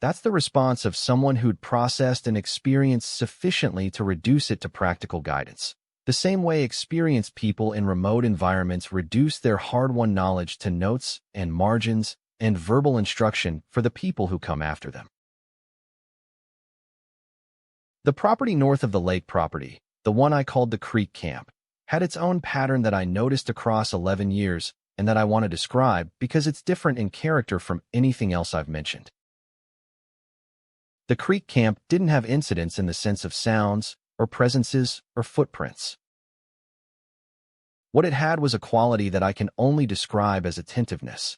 That's the response of someone who'd processed and experienced sufficiently to reduce it to practical guidance, the same way experienced people in remote environments reduce their hard-won knowledge to notes and margins and verbal instruction for the people who come after them. The property north of the lake property, the one I called the creek camp, had its own pattern that I noticed across 11 years and that I want to describe because it's different in character from anything else I've mentioned. The creek camp didn't have incidents in the sense of sounds or presences or footprints. What it had was a quality that I can only describe as attentiveness.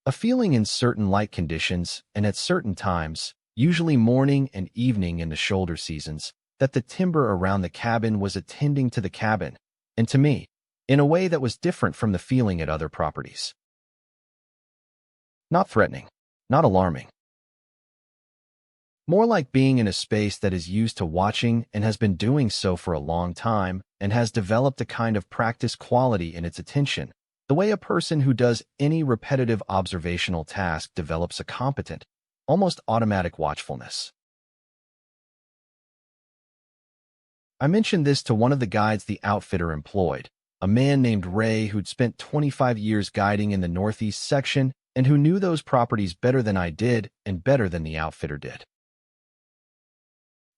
A feeling in certain light conditions and at certain times, usually morning and evening in the shoulder seasons, that the timber around the cabin was attending to the cabin, and to me, in a way that was different from the feeling at other properties. Not threatening, not alarming. More like being in a space that is used to watching and has been doing so for a long time and has developed a kind of practice quality in its attention, the way a person who does any repetitive observational task develops a competent, almost automatic watchfulness. I mentioned this to one of the guides the outfitter employed, a man named Ray who'd spent 25 years guiding in the Northeast section and who knew those properties better than I did and better than the outfitter did.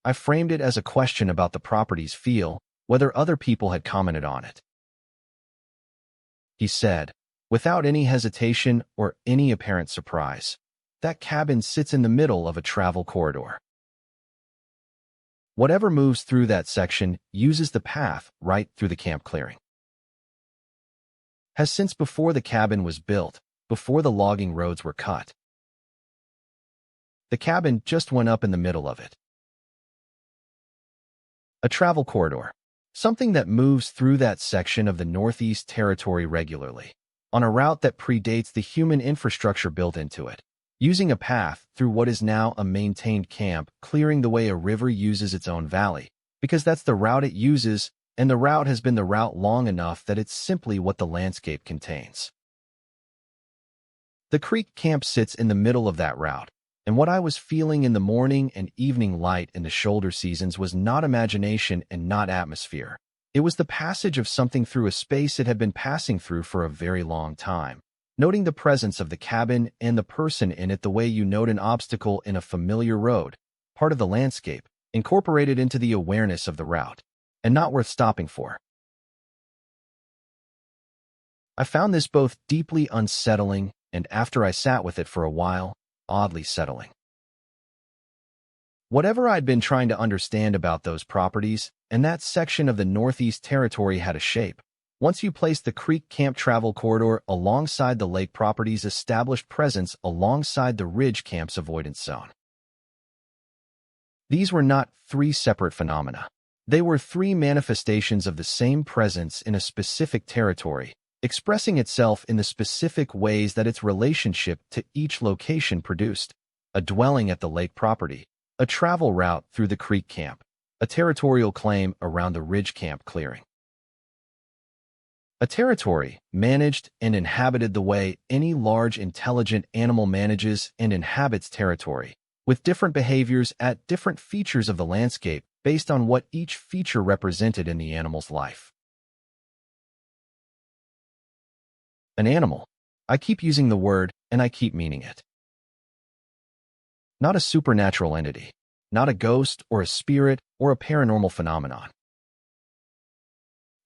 I framed it as a question about the property's feel, whether other people had commented on it. He said, without any hesitation or any apparent surprise, that cabin sits in the middle of a travel corridor. Whatever moves through that section uses the path right through the camp clearing. Has since before the cabin was built, before the logging roads were cut. The cabin just went up in the middle of it. A travel corridor. something that moves through that section of the Northeast Territory regularly, on a route that predates the human infrastructure built into it, using a path through what is now a maintained camp, clearing the way a river uses its own valley, because that's the route it uses, and the route has been the route long enough that it's simply what the landscape contains. The creek camp sits in the middle of that route, and what I was feeling in the morning and evening light in the shoulder seasons was not imagination and not atmosphere. It was the passage of something through a space it had been passing through for a very long time, noting the presence of the cabin and the person in it the way you note an obstacle in a familiar road, part of the landscape, incorporated into the awareness of the route, and not worth stopping for. I found this both deeply unsettling and, after I sat with it for a while, oddly settling. Whatever I'd been trying to understand about those properties, and that section of the Northeast Territory had a shape. Once you place the creek camp travel corridor alongside the lake property's established presence alongside the ridge camp's avoidance zone. These were not three separate phenomena. They were three manifestations of the same presence in a specific territory, expressing itself in the specific ways that its relationship to each location produced: a dwelling at the lake property, a travel route through the creek camp, a territorial claim around the ridge camp clearing. A territory managed and inhabited the way any large intelligent animal manages and inhabits territory, with different behaviors at different features of the landscape based on what each feature represented in the animal's life. An animal. I keep using the word, and I keep meaning it. Not a supernatural entity, not a ghost or a spirit or a paranormal phenomenon.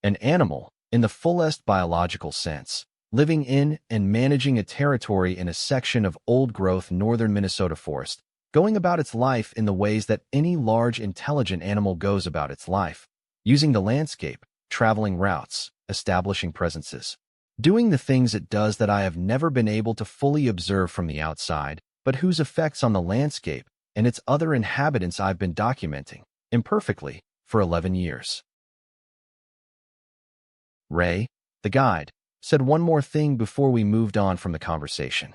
An animal, in the fullest biological sense, living in and managing a territory in a section of old-growth northern Minnesota forest, going about its life in the ways that any large intelligent animal goes about its life, using the landscape, traveling routes, establishing presences, doing the things it does that I have never been able to fully observe from the outside, but whose effects on the landscape and its other inhabitants I've been documenting, imperfectly, for 11 years. Ray, the guide, said one more thing before we moved on from the conversation.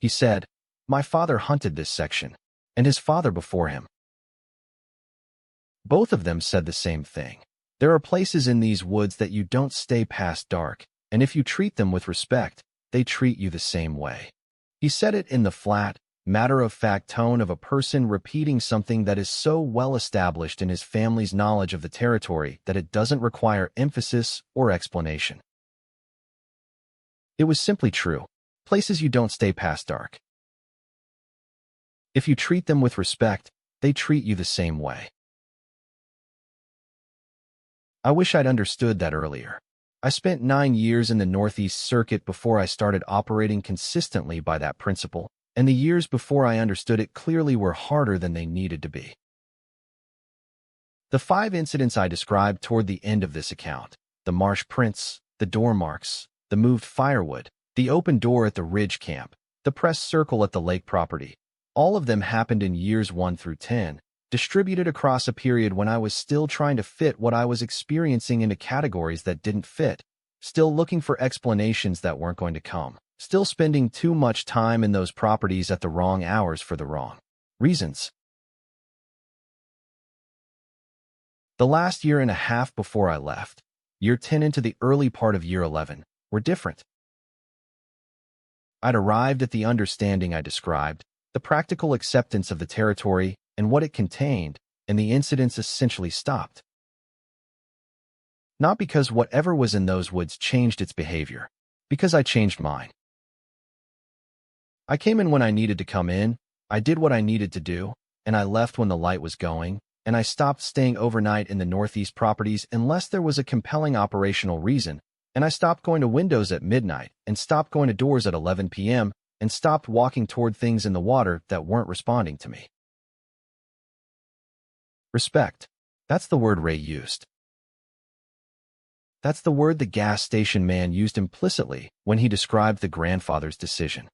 He said, "My father hunted this section, and his father before him." Both of them said the same thing. There are places in these woods that you don't stay past dark, and if you treat them with respect, they treat you the same way. He said it in the flat, matter-of-fact tone of a person repeating something that is so well established in his family's knowledge of the territory that it doesn't require emphasis or explanation. It was simply true. Places you don't stay past dark. If you treat them with respect, they treat you the same way. I wish I'd understood that earlier. I spent 9 years in the Northeast Circuit before I started operating consistently by that principle, and the years before I understood it clearly were harder than they needed to be. The 5 incidents I described toward the end of this account, the marsh prints, the door marks, the moved firewood, the open door at the ridge camp, the press circle at the lake property, all of them happened in years 1 through 10, distributed across a period when I was still trying to fit what I was experiencing into categories that didn't fit, still looking for explanations that weren't going to come, still spending too much time in those properties at the wrong hours for the wrong reasons. The last year and a half before I left, year 10 into the early part of year 11, were different. I'd arrived at the understanding I described, the practical acceptance of the territory and what it contained, and the incidents essentially stopped. Not because whatever was in those woods changed its behavior, because I changed mine. I came in when I needed to come in, I did what I needed to do, and I left when the light was going, and I stopped staying overnight in the Northeast properties unless there was a compelling operational reason, and I stopped going to windows at midnight, and stopped going to doors at 11 p.m., and stopped walking toward things in the water that weren't responding to me. Respect. That's the word Ray used. That's the word the gas station man used implicitly when he described the grandfather's decision.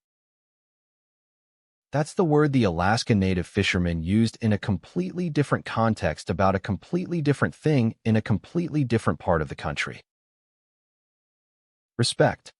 That's the word the Alaska Native fishermen used in a completely different context about a completely different thing in a completely different part of the country. Respect.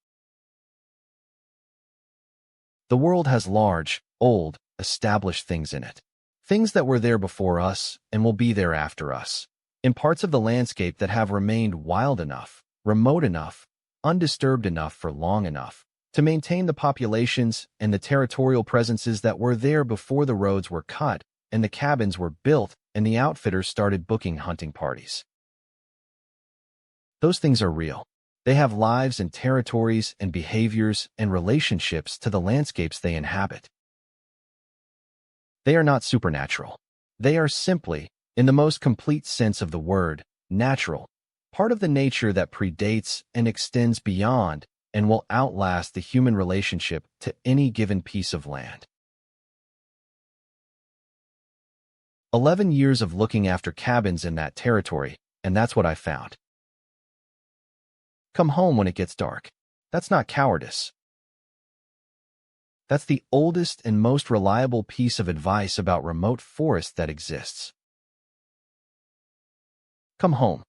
The world has large, old, established things in it. Things that were there before us and will be there after us. In parts of the landscape that have remained wild enough, remote enough, undisturbed enough for long enough to maintain the populations and the territorial presences that were there before the roads were cut and the cabins were built and the outfitters started booking hunting parties. Those things are real. They have lives and territories and behaviors and relationships to the landscapes they inhabit. They are not supernatural. They are simply, in the most complete sense of the word, natural, part of the nature that predates and extends beyond and will outlast the human relationship to any given piece of land. 11 years of looking after cabins in that territory, and that's what I found. Come home when it gets dark. That's not cowardice. That's the oldest and most reliable piece of advice about remote forests that exists. Come home.